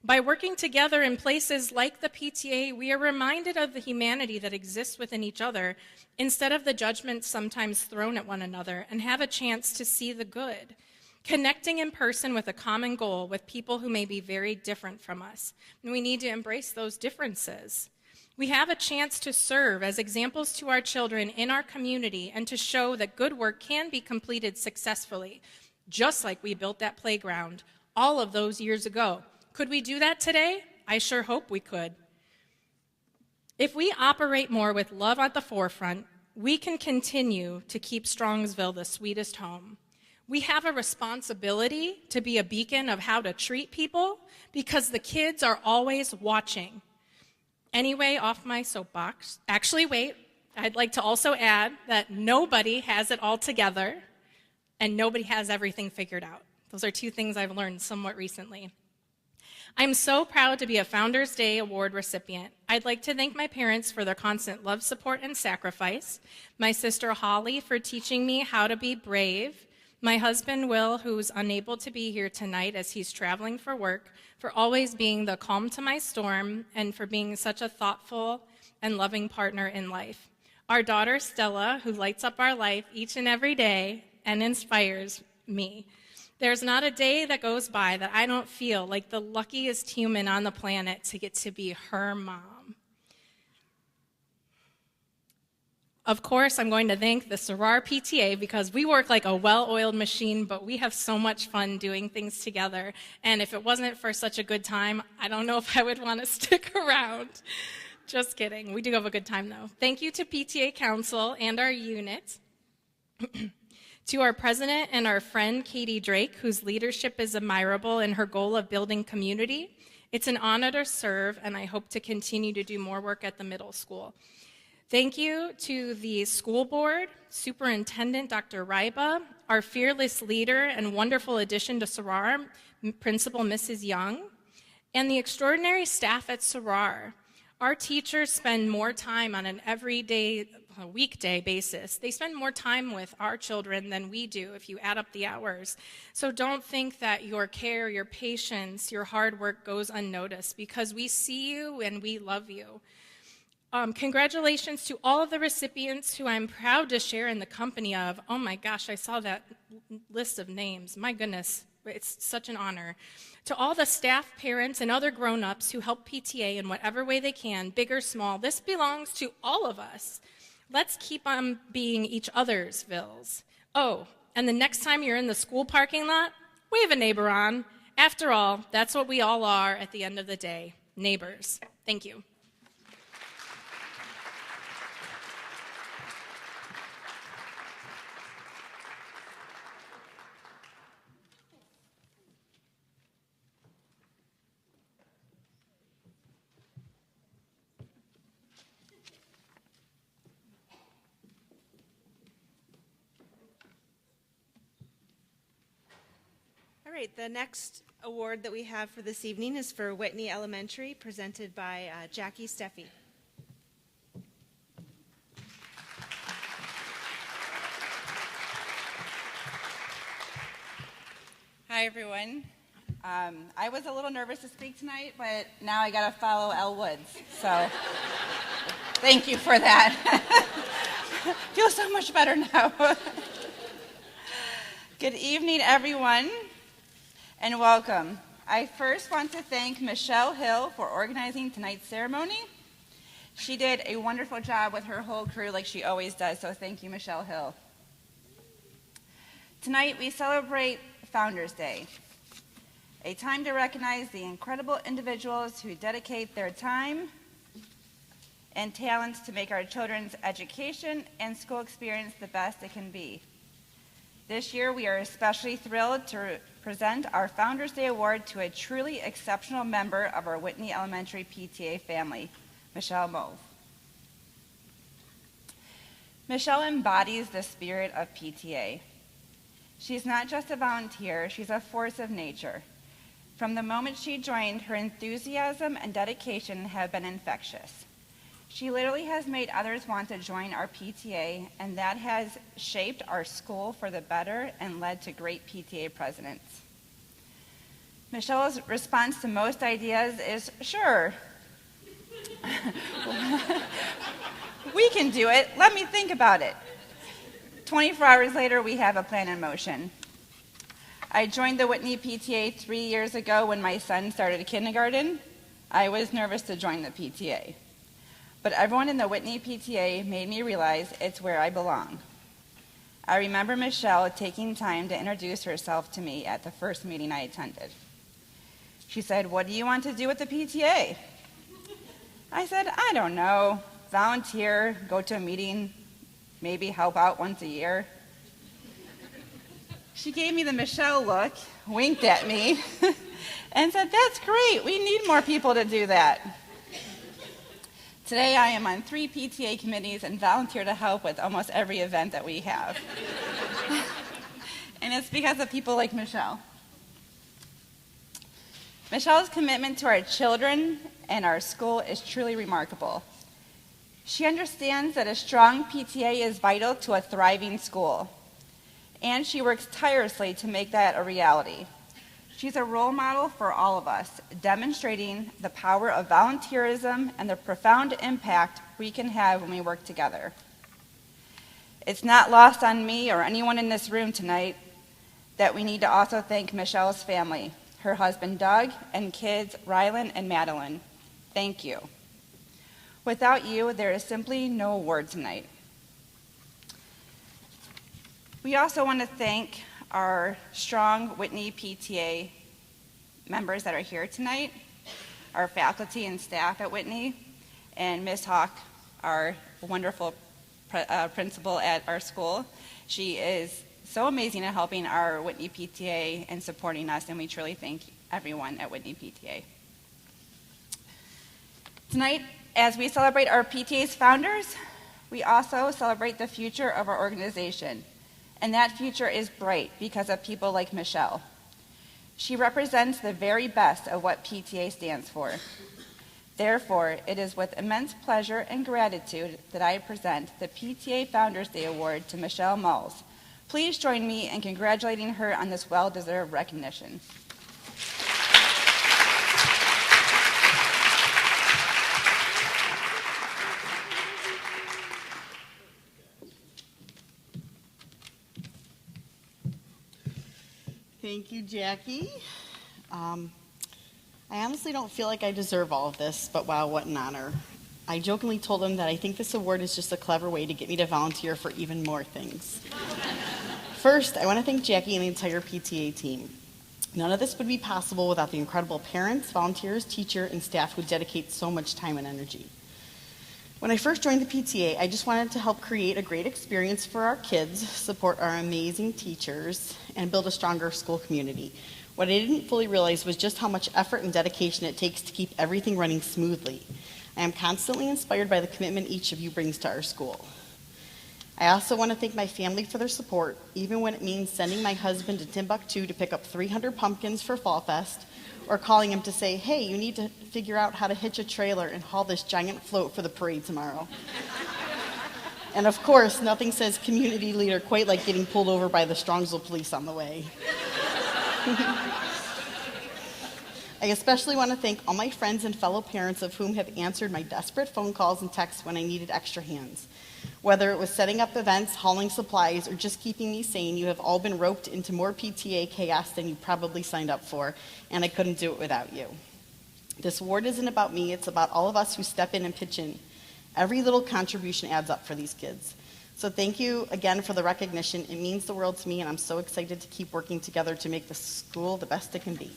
Speaker 11: By working together in places like the PTA, we are reminded of the humanity that exists within each other instead of the judgments sometimes thrown at one another, and have a chance to see the good. Connecting in person with a common goal with people who may be very different from us. And we need to embrace those differences. We have a chance to serve as examples to our children in our community and to show that good work can be completed successfully, just like we built that playground all of those years ago. Could we do that today? I sure hope we could. If we operate more with love at the forefront, we can continue to keep Strongsville the sweetest home. We have a responsibility to be a beacon of how to treat people because the kids are always watching. Anyway, off my soapbox. Actually, wait, I'd like to also add that nobody has it all together and nobody has everything figured out. Those are two things I've learned somewhat recently. I'm so proud to be a Founders Day Award recipient. I'd like to thank my parents for their constant love, support, and sacrifice, my sister Holly for teaching me how to be brave, my husband Will, who's unable to be here tonight as he's traveling for work, for always being the calm to my storm, and for being such a thoughtful and loving partner in life. Our daughter Stella, who lights up our life each and every day and inspires me. There's not a day that goes by that I don't feel like the luckiest human on the planet to get to be her mom. Of course, I'm going to thank the Soror PTA because we work like a well-oiled machine, but we have so much fun doing things together. And if it wasn't for such a good time, I don't know if I would want to stick around. Just kidding. We do have a good time, though. Thank you to PTA Council and our unit. To our president and our friend, Katie Drake, whose leadership is admirable in her goal of building community. It's an honor to serve, and I hope to continue to do more work at the middle school. Thank you to the school board, Superintendent Dr. Ryba, our fearless leader and wonderful addition to Soror, Principal Mrs. Young, and the extraordinary staff at Soror. Our teachers spend more time on an everyday, weekday basis. They spend more time with our children than we do if you add up the hours. So don't think that your care, your patience, your hard work goes unnoticed because we see you and we love you. Congratulations to all of the recipients who I'm proud to share in the company of. Oh my gosh, I saw that list of names. My goodness, it's such an honor. To all the staff, parents, and other grown-ups who help PTA in whatever way they can, big or small, this belongs to all of us. Let's keep on being each other's Vills. Oh, and the next time you're in the school parking lot, wave a neighbor on. After all, that's what we all are at the end of the day, neighbors. Thank you.
Speaker 1: All right, the next award that we have for this evening is for Whitney Elementary, presented by Jackie Steffi.
Speaker 12: Hi, everyone. I was a little nervous to speak tonight, but now I got to follow Elle Woods. So thank you for that. Feel so much better now. Good evening, everyone, and welcome. I first want to thank Michelle Hill for organizing tonight's ceremony. She did a wonderful job with her whole crew like she always does, so thank you, Michelle Hill. Tonight we celebrate Founders Day, a time to recognize the incredible individuals who dedicate their time and talents to make our children's education and school experience the best it can be. This year, we are especially thrilled to present our Founders Day Award to a truly exceptional member of our Whitney Elementary PTA family, Michelle Move. Michelle embodies the spirit of PTA. She's not just a volunteer, she's a force of nature. From the moment she joined, her enthusiasm and dedication have been infectious. She literally has made others want to join our PTA, and that has shaped our school for the better and led to great PTA presidents. Michelle's response to most ideas is, sure. We can do it. Let me think about it. 24 hours later, we have a plan in motion. I joined the Whitney PTA 3 years ago when my son started kindergarten. I was nervous to join the PTA. But everyone in the Whitney PTA made me realize it's where I belong. I remember Michelle taking time to introduce herself to me at the first meeting I attended. She said, "What do you want to do with the PTA?" I said, "I don't know, volunteer, go to a meeting, maybe help out once a year." She gave me the Michelle look, winked at me, and said, "That's great, we need more people to do that." Today I am on 3 PTA committees and volunteer to help with almost every event that we have. And it's because of people like Michelle. Michelle's commitment to our children and our school is truly remarkable. She understands that a strong PTA is vital to a thriving school, and she works tirelessly to make that a reality. She's a role model for all of us, demonstrating the power of volunteerism and the profound impact we can have when we work together. It's not lost on me or anyone in this room tonight that we need to also thank Michelle's family, her husband Doug, and kids Rylan and Madeline. Thank you. Without you, there is simply no award tonight. We also want to thank our strong Whitney PTA members that are here tonight, our faculty and staff at Whitney, and Ms. Hawk, our wonderful principal at our school. She is so amazing at helping our Whitney PTA and supporting us, and we truly thank everyone at Whitney PTA. Tonight, as we celebrate our PTA's founders, we also celebrate the future of our organization. And that future is bright because of people like Michelle. She represents the very best of what PTA stands for. Therefore, it is with immense pleasure and gratitude that I present the PTA Founders Day Award to Michelle Mulls. Please join me in congratulating her on this well-deserved recognition.
Speaker 13: Thank you, Jackie. I honestly don't feel like I deserve all of this, but wow, what an honor. I jokingly told him that I think this award is just a clever way to get me to volunteer for even more things. First, I want to thank Jackie and the entire PTA team. None of this would be possible without the incredible parents, volunteers, teacher, and staff who dedicate so much time and energy. When I first joined the PTA, I just wanted to help create a great experience for our kids, support our amazing teachers, and build a stronger school community. What I didn't fully realize was just how much effort and dedication it takes to keep everything running smoothly. I am constantly inspired by the commitment each of you brings to our school. I also want to thank my family for their support, even when it means sending my husband to Timbuktu to pick up 300 pumpkins for Fall Fest, or calling him to say, hey, you need to figure out how to hitch a trailer and haul this giant float for the parade tomorrow. And of course, nothing says community leader quite like getting pulled over by the Strongsville police on the way. I especially want to thank all my friends and fellow parents of whom have answered my desperate phone calls and texts when I needed extra hands. Whether it was setting up events, hauling supplies, or just keeping me sane, you have all been roped into more PTA chaos than you probably signed up for, and I couldn't do it without you. This award isn't about me, it's about all of us who step in and pitch in. Every little contribution adds up for these kids. So thank you again for the recognition. It means the world to me, and I'm so excited to keep working together to make the school the best it can be.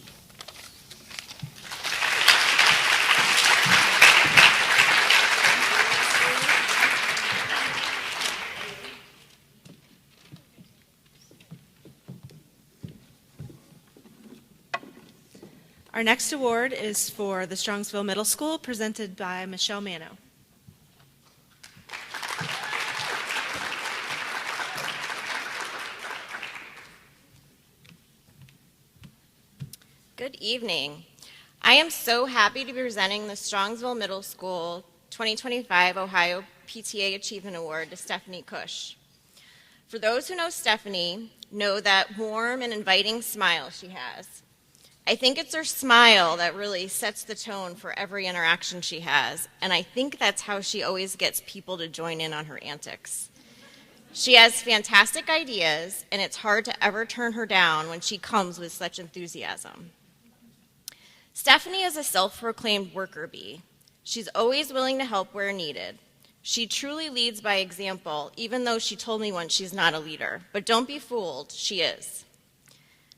Speaker 1: Our next award is for the Strongsville Middle School, presented by Michelle Mano.
Speaker 14: Good evening. I am so happy to be presenting the Strongsville Middle School 2025 Ohio PTA Achievement Award to Stephanie Cush. For those who know Stephanie, know that warm and inviting smile she has. I think it's her smile that really sets the tone for every interaction she has, and I think that's how she always gets people to join in on her antics. She has fantastic ideas, and it's hard to ever turn her down when she comes with such enthusiasm. Stephanie is a self-proclaimed worker bee. She's always willing to help where needed. She truly leads by example, even though she told me once she's not a leader. But don't be fooled, she is.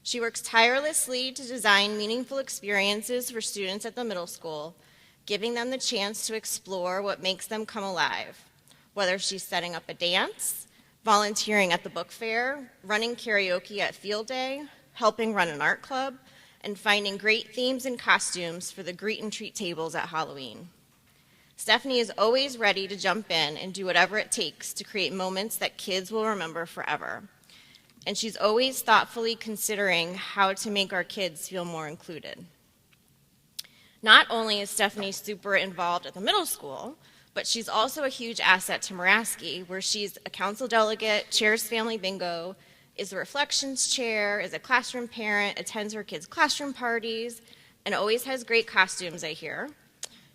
Speaker 14: She works tirelessly to design meaningful experiences for students at the middle school, giving them the chance to explore what makes them come alive, whether she's setting up a dance, volunteering at the book fair, running karaoke at field day, helping run an art club, and finding great themes and costumes for the greet and treat tables at Halloween. Stephanie is always ready to jump in and do whatever it takes to create moments that kids will remember forever. And she's always thoughtfully considering how to make our kids feel more included. Not only is Stephanie super involved at the middle school, but she's also a huge asset to Muraski, where she's a council delegate, chairs family bingo, is a reflections chair, is a classroom parent, attends her kids' classroom parties, and always has great costumes, I hear.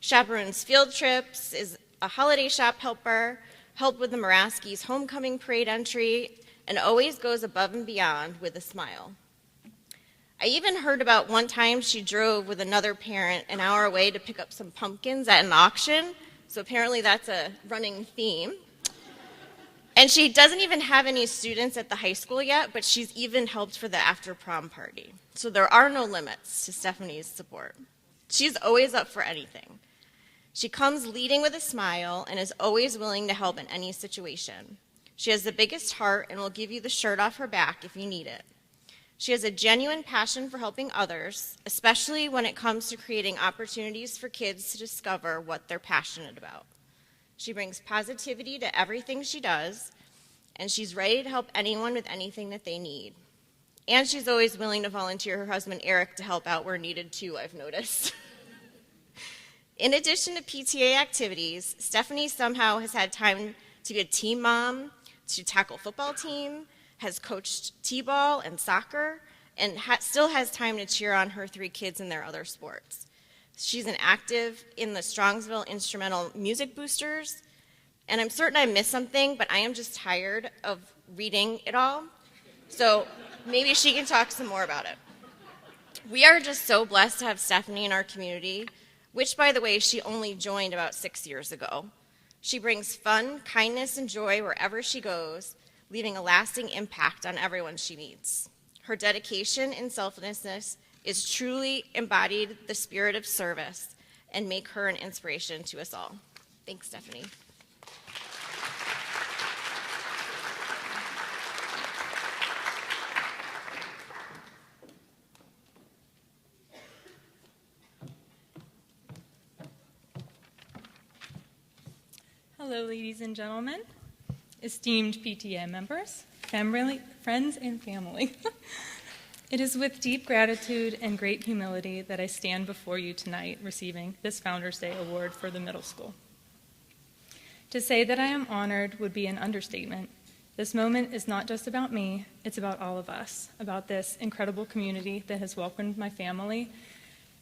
Speaker 14: Chaperones field trips, is a holiday shop helper, helped with the Muraski's homecoming parade entry, and always goes above and beyond with a smile. I even heard about one time she drove with another parent an hour away to pick up some pumpkins at an auction, so apparently that's a running theme. And she doesn't even have any students at the high school yet, but she's even helped for the after prom party. So there are no limits to Stephanie's support. She's always up for anything. She comes leading with a smile and is always willing to help in any situation. She has the biggest heart and will give you the shirt off her back if you need it. She has a genuine passion for helping others, especially when it comes to creating opportunities for kids to discover what they're passionate about. She brings positivity to everything she does, and she's ready to help anyone with anything that they need. And she's always willing to volunteer her husband, Eric, to help out where needed too, I've noticed. In addition to PTA activities, Stephanie somehow has had time to be a team mom, to tackle football team, has coached t-ball and soccer, and still has time to cheer on her 3 kids in their other sports. She's an active in the Strongsville Instrumental Music Boosters, and I'm certain I missed something, but I am just tired of reading it all. So Maybe she can talk some more about it. We are just so blessed to have Stephanie in our community, which, by the way, she only joined about 6 years ago. She brings fun, kindness, and joy wherever she goes, leaving a lasting impact on everyone she meets. Her dedication and selflessness is truly embodied the spirit of service and make her an inspiration to us all. Thanks, Stephanie.
Speaker 15: Hello, ladies and gentlemen, esteemed PTA members, family, friends, and family. It is with deep gratitude and great humility that I stand before you tonight receiving this Founders Day Award for the middle school. To say that I am honored would be an understatement. This moment is not just about me, it's about all of us, about this incredible community that has welcomed my family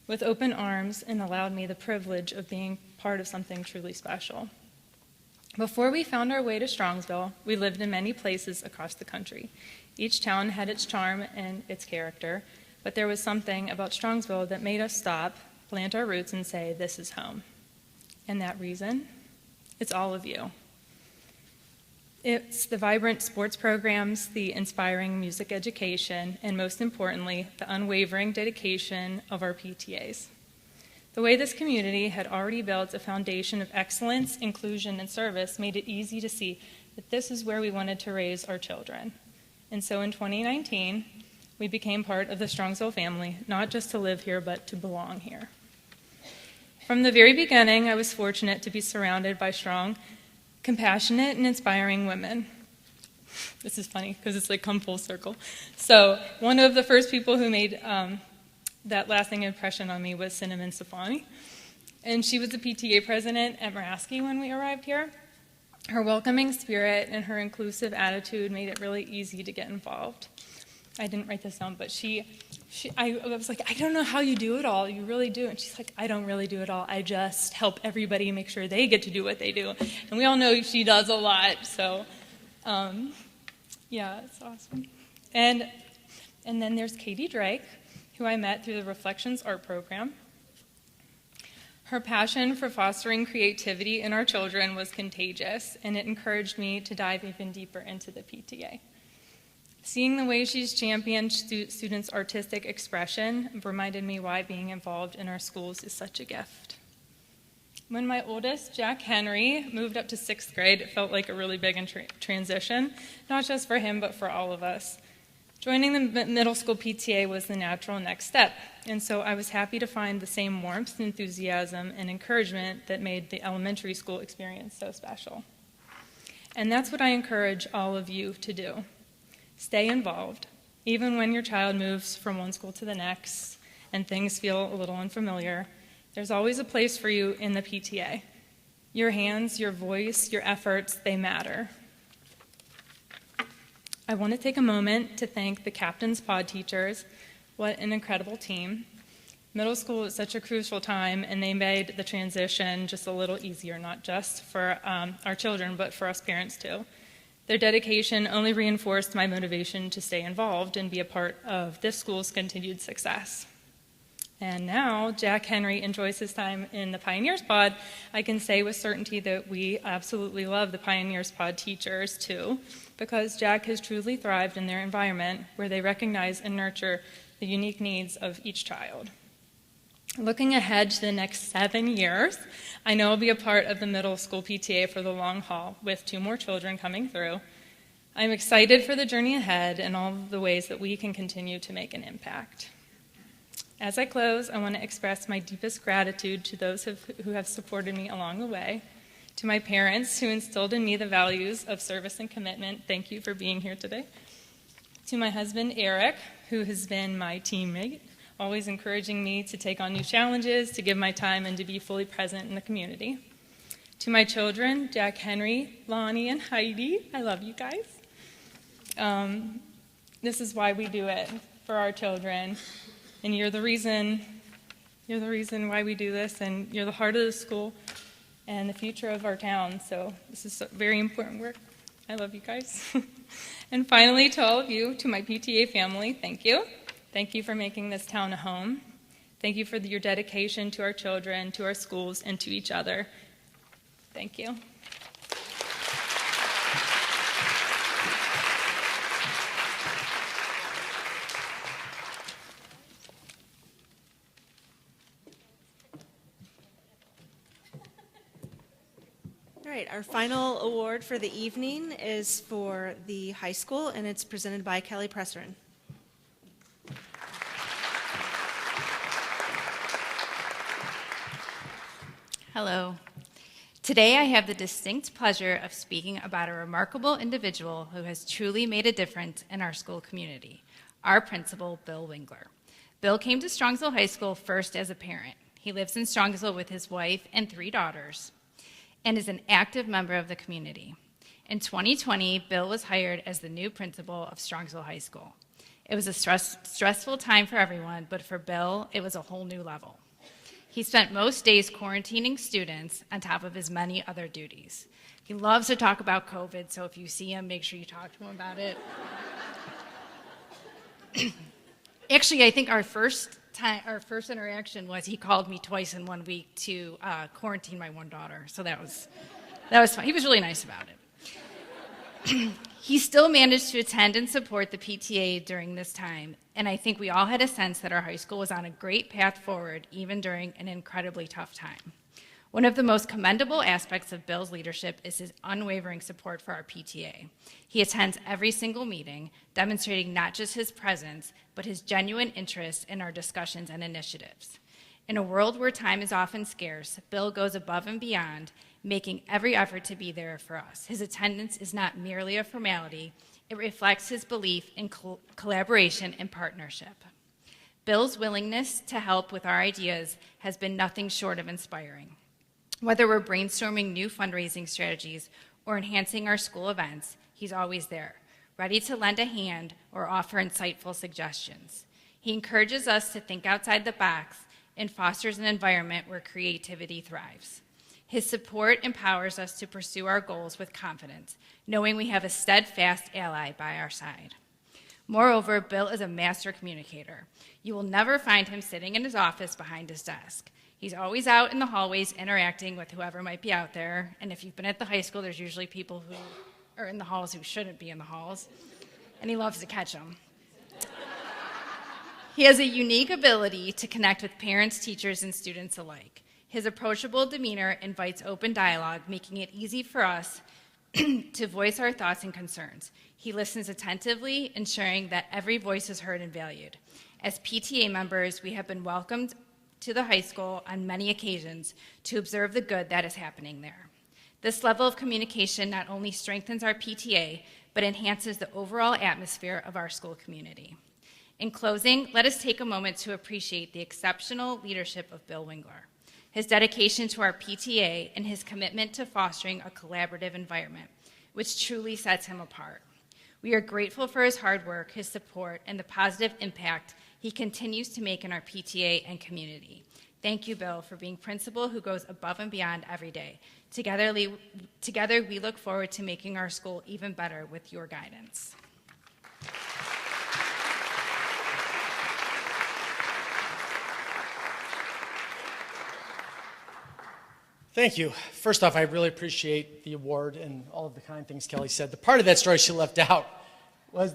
Speaker 15: with open arms and allowed me the privilege of being part of something truly special. Before we found our way to Strongsville, we lived in many places across the country. Each town had its charm and its character, but there was something about Strongsville that made us stop, plant our roots, and say, this is home. And that reason? It's all of you. It's the vibrant sports programs, the inspiring music education, and most importantly, the unwavering dedication of our PTAs. The way this community had already built a foundation of excellence, inclusion, and service made it easy to see that this is where we wanted to raise our children. And so in 2019, we became part of the Strongsville family, not just to live here, but to belong here. From the very beginning, I was fortunate to be surrounded by strong, compassionate, and inspiring women. This is funny, because it's like come full circle. So one of the first people who made that lasting impression on me was Cinnamon Safani. And she was the PTA president at Muraski when we arrived here. Her welcoming spirit and her inclusive attitude made it really easy to get involved. I didn't write this down, but I was like, I don't know how you do it all. You really do. And she's like, I don't really do it all. I just help everybody make sure they get to do what they do. And we all know she does a lot. So, yeah, it's awesome. And then there's Katie Drake, who I met through the Reflections Art Program. Her passion for fostering creativity in our children was contagious, and it encouraged me to dive even deeper into the PTA. Seeing the way she's championed students' artistic expression reminded me why being involved in our schools is such a gift. When my oldest, Jack Henry, moved up to 6th grade, it felt like a really big transition, not just for him, but for all of us. Joining the middle school PTA was the natural next step, and so I was happy to find the same warmth, enthusiasm, and encouragement that made the elementary school experience so special. And that's what I encourage all of you to do. Stay involved, even when your child moves from one school to the next and things feel a little unfamiliar. There's always a place for you in the PTA. Your hands, your voice, your efforts, they matter. I want to take a moment to thank the captains, pod teachers. What an incredible team. Middle school is such a crucial time, and they made the transition just a little easier, not just for our children, but for us parents too. Their dedication only reinforced my motivation to stay involved and be a part of this school's continued success. And now Jack Henry enjoys his time in the Pioneers Pod. I can say with certainty that we absolutely love the Pioneers Pod teachers too, because Jack has truly thrived in their environment where they recognize and nurture the unique needs of each child. Looking ahead to the next 7 years, I know I'll be a part of the middle school PTA for the long haul with 2 more children coming through. I'm excited for the journey ahead and all of the ways that we can continue to make an impact. As I close, I want to express my deepest gratitude to those who have supported me along the way. To my parents who instilled in me the values of service and commitment, thank you for being here today. To my husband, Eric, who has been my teammate, always encouraging me to take on new challenges, to give my time, and to be fully present in the community. To my children, Jack Henry, Lonnie, and Heidi, I love you guys. This is why we do it, for our children. And you're the reason why we do this, and you're the heart of the school and the future of our town. So this is very important work. I love you guys. And finally, to all of you, to my PTA family, thank you. Thank you for making this town a home. Thank you for your dedication to our children, to our schools, and to each other. Thank you.
Speaker 1: All right, our final award for the evening is for the high school, and it's presented by Kelly Presserin.
Speaker 16: Hello. Today I have the distinct pleasure of speaking about a remarkable individual who has truly made a difference in our school community, our principal, Bill Winkler. Bill came to Strongsville High School first as a parent. He lives in Strongsville with his wife and 3 daughters and is an active member of the community. In 2020, Bill was hired as the new principal of Strongsville High School. It was a stressful time for everyone, but for Bill, it was a whole new level. He spent most days quarantining students on top of his many other duties. He loves to talk about COVID, so if you see him, make sure you talk to him about it. Actually, I think our first interaction was he called me twice in 1 week to quarantine my one daughter, so that was fun. He was really nice about it. He still managed to attend and support the PTA during this time, and I think we all had a sense that our high school was on a great path forward, even during an incredibly tough time. One of the most commendable aspects of Bill's leadership is his unwavering support for our PTA. He attends every single meeting, demonstrating not just his presence, but his genuine interest in our discussions and initiatives. In a world where time is often scarce, Bill goes above and beyond, making every effort to be there for us. His attendance is not merely a formality, it reflects his belief in collaboration and partnership. Bill's willingness to help with our ideas has been nothing short of inspiring. Whether we're brainstorming new fundraising strategies or enhancing our school events, he's always there, ready to lend a hand or offer insightful suggestions. He encourages us to think outside the box and fosters an environment where creativity thrives. His support empowers us to pursue our goals with confidence, knowing we have a steadfast ally by our side. Moreover, Bill is a master communicator. You will never find him sitting in his office behind his desk. He's always out in the hallways interacting with whoever might be out there, and if you've been at the high school, there's usually people who are in the halls who shouldn't be in the halls, and he loves to catch them. He has a unique ability to connect with parents, teachers, and students alike. His approachable demeanor invites open dialogue, making it easy for us to voice our thoughts and concerns. He listens attentively, ensuring that every voice is heard and valued. As PTA members, we have been welcomed to the high school on many occasions to observe the good that is happening there. This level of communication not only strengthens our PTA, but enhances the overall atmosphere of our school community. In closing, let us take a moment to appreciate the exceptional leadership of Bill Winkler, his dedication to our PTA, and his commitment to fostering a collaborative environment, which truly sets him apart. We are grateful for his hard work, his support, and the positive impact he continues to make in our PTA and community. Thank you, Bill, for being principal who goes above and beyond every day. Together, we look forward to making our school even better with your guidance.
Speaker 17: Thank you. First off, I really appreciate the award and all of the kind things Kelly said. The part of that story she left out was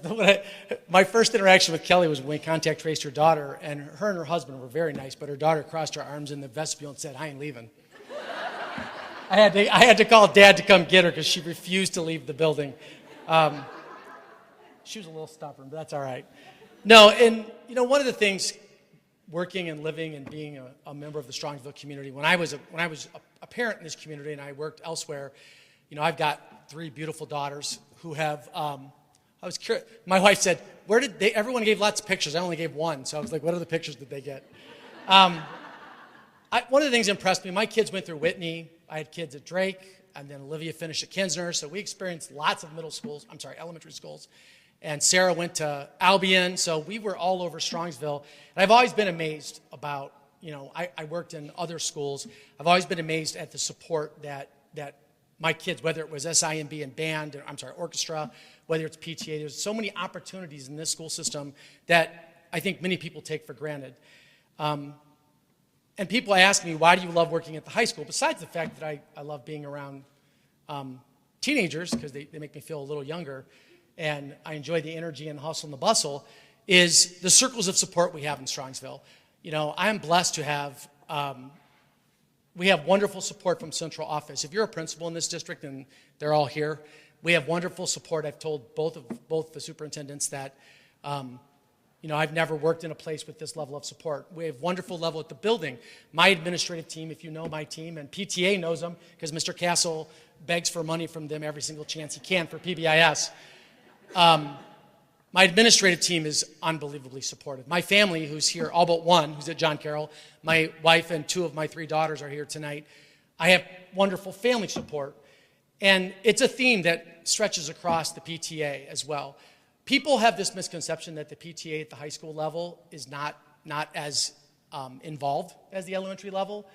Speaker 17: my first interaction with Kelly was when we contact traced her daughter, and her husband were very nice, but her daughter crossed her arms in the vestibule and said, "I ain't leaving." I had to call Dad to come get her because she refused to leave the building. She was a little stubborn, but that's all right. No, and one of the things working and living and being a member of the Strongsville community, when I was a parent in this community and I worked elsewhere, I've got 3 beautiful daughters who have, I was curious, my wife said, everyone gave lots of pictures, I only gave 1, so I was like, what other pictures did they get? One of the things that impressed me, my kids went through Whitney, I had kids at Drake, and then Olivia finished at Kinsner, so we experienced lots of elementary schools. And Sarah went to Albion, so we were all over Strongsville. And I've always been amazed about, I worked in other schools. I've always been amazed at the support that my kids, whether it was SIMB and band, orchestra, whether it's PTA. There's so many opportunities in this school system that I think many people take for granted. And people ask me, why do you love working at the high school? Besides the fact that I love being around teenagers, because they make me feel a little younger, and I enjoy the energy and the hustle and the bustle, is the circles of support we have in Strongsville. You know, I am blessed to have, we have wonderful support from central office. If you're a principal in this district, and they're all here, we have wonderful support. I've told both the superintendents that, you know, I've never worked in a place with this level of support. We have wonderful level at the building. My administrative team, if you know my team, and PTA knows them, because Mr. Castle begs for money from them every single chance he can for PBIS. My administrative team is unbelievably supportive. My family, who's here, all but one, who's at John Carroll, my wife and 2 of my 3 daughters are here tonight. I have wonderful family support. And it's a theme that stretches across the PTA as well. People have this misconception that the PTA at the high school level is not as involved as the elementary level,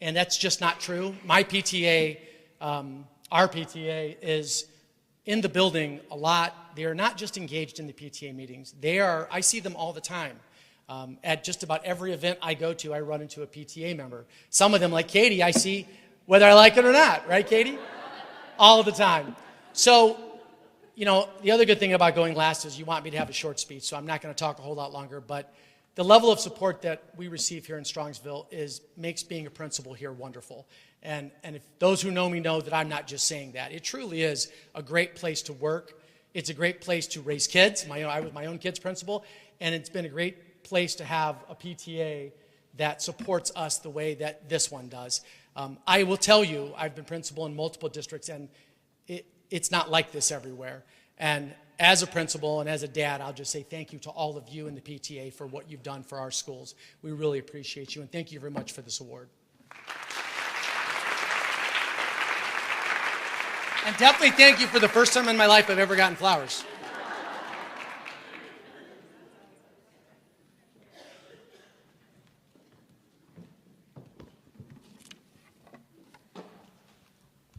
Speaker 17: and that's just not true. My PTA, our PTA, is in the building a lot. They are not just engaged in the PTA meetings. I see them all the time. At just about every event I go to, I run into a PTA member. Some of them, like Katie, I see whether I like it or not, right, Katie? All the time. So, you know, the other good thing about going last is you want me to have a short speech, so I'm not going to talk a whole lot longer, but the level of support that we receive here in Strongsville makes being a principal here wonderful. And if those who know me know that I'm not just saying that. It truly is a great place to work. It's a great place to raise kids. I was my own kid's principal, and it's been a great place to have a PTA that supports us the way that this one does. I will tell you, I've been principal in multiple districts, and it's not like this everywhere. And as a principal and as a dad, I'll just say thank you to all of you in the PTA for what you've done for our schools. We really appreciate you, and thank you very much for this award. And definitely thank you for the first time in my life I've ever gotten flowers.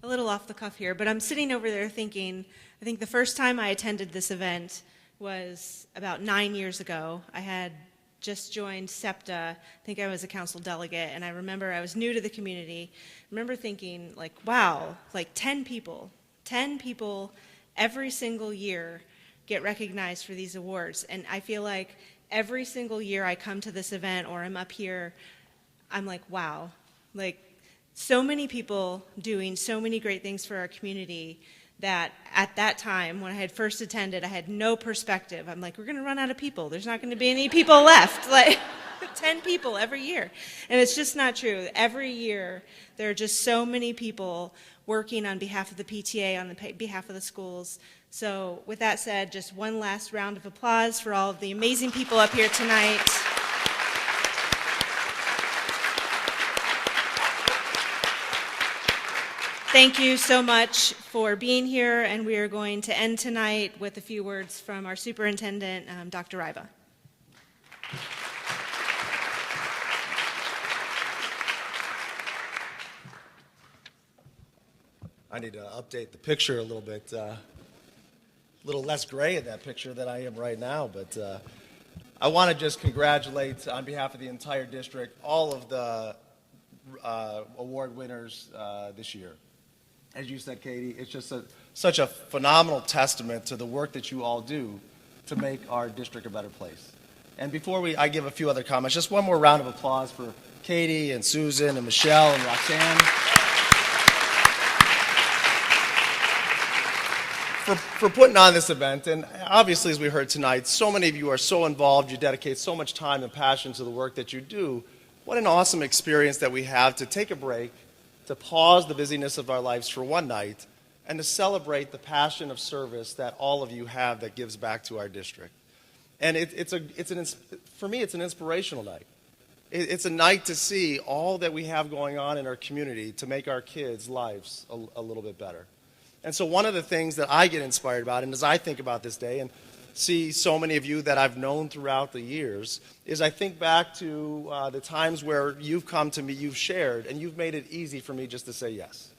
Speaker 1: A little off the cuff here, but I'm sitting over there thinking, I think the first time I attended this event was about 9 years ago. I had just joined SEPTA. I think I was a council delegate, and I remember I was new to the community. I remember thinking, like, wow, like 10 people every single year get recognized for these awards. And I feel like every single year I come to this event or I'm up here, I'm like, wow, like, so many people doing so many great things for our community that at that time, when I had first attended, I had no perspective. I'm like, we're going to run out of people. There's not going to be any people left. Like 10 people every year. And it's just not true. Every year, there are just so many people working on behalf of the PTA, on behalf of the schools. So with that said, just one last round of applause for all of the amazing people up here tonight. Thank you so much for being here, and we are going to end tonight with a few words from our superintendent, Dr. Riva.
Speaker 18: I need to update the picture a little bit. A little less gray in that picture than I am right now, but I want to just congratulate, on behalf of the entire district, all of the award winners this year. As you said, Katie, it's just such a phenomenal testament to the work that you all do to make our district a better place. And before I give a few other comments, just one more round of applause for Katie and Susan and Michelle and Roxanne for putting on this event. And obviously, as we heard tonight, so many of you are so involved, you dedicate so much time and passion to the work that you do. What an awesome experience that we have to take a break, to pause the busyness of our lives for one night, and to celebrate the passion of service that all of you have that gives back to our district. And for me, it's an inspirational night. It's a night to see all that we have going on in our community to make our kids' lives a little bit better. And so one of the things that I get inspired about, and as I think about this day and see so many of you that I've known throughout the years, is I think back to the times where you've come to me, you've shared, and you've made it easy for me just to say yes.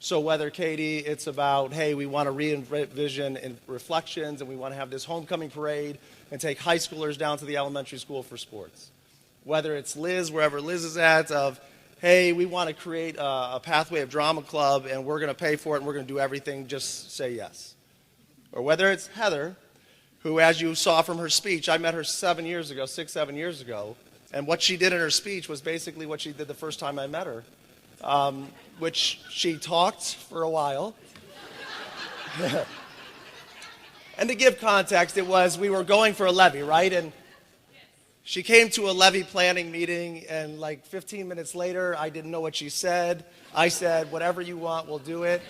Speaker 18: So whether, Katie, it's about, hey, we want to re-envision in reflections and we want to have this homecoming parade and take high schoolers down to the elementary school for sports. Whether it's Liz, wherever Liz is at, of, hey, we want to create a pathway of drama club and we're going to pay for it and we're going to do everything, just say yes. Or whether it's Heather, who, as you saw from her speech, I met her 7 years ago, 7 years ago, and what she did in her speech was basically what she did the first time I met her. Which she talked for a while. And to give context, it was, we were going for a levy, right? And she came to a levy planning meeting, and like 15 minutes later, I didn't know what she said. I said, whatever you want, we'll do it.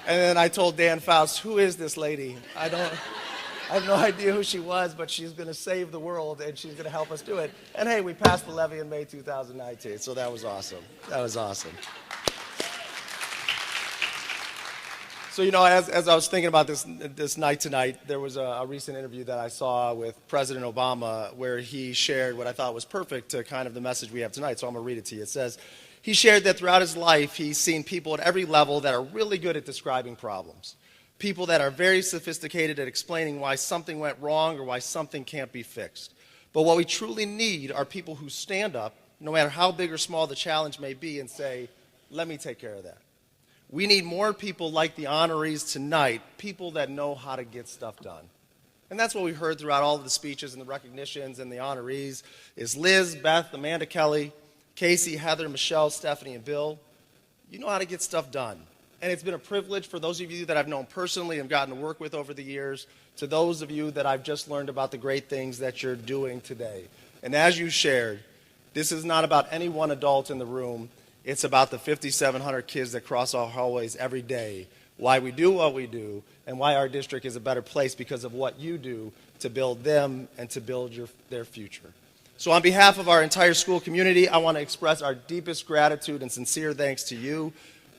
Speaker 18: And then I told Dan Faust, who is this lady? I have no idea who she was, but she's going to save the world, and she's going to help us do it. And hey, we passed the levy in May 2019, so that was awesome. That was awesome. So, you know, as I was thinking about this night tonight, there was a recent interview that I saw with President Obama where he shared what I thought was perfect to kind of the message we have tonight, so I'm going to read it to you. It says, he shared that throughout his life, he's seen people at every level that are really good at describing problems. People that are very sophisticated at explaining why something went wrong or why something can't be fixed. But what we truly need are people who stand up, no matter how big or small the challenge may be, and say, let me take care of that. We need more people like the honorees tonight, people that know how to get stuff done. And that's what we heard throughout all of the speeches and the recognitions and the honorees is Liz, Beth, Amanda Kelly, Casey, Heather, Michelle, Stephanie, and Bill. You know how to get stuff done. And it's been a privilege for those of you that I've known personally and gotten to work with over the years, to those of you that I've just learned about the great things that you're doing today. And as you shared, this is not about any one adult in the room. It's about the 5,700 kids that cross our hallways every day, why we do what we do, and why our district is a better place because of what you do to build them and to build their future. So on behalf of our entire school community, I want to express our deepest gratitude and sincere thanks to you.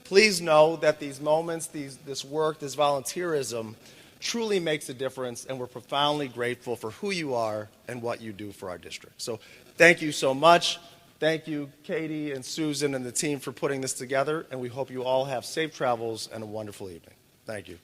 Speaker 18: Please know that these moments, this work, this volunteerism truly makes a difference, and we're profoundly grateful for who you are and what you do for our district. So thank you so much. Thank you, Katie and Susan and the team for putting this together, and we hope you all have safe travels and a wonderful evening. Thank you.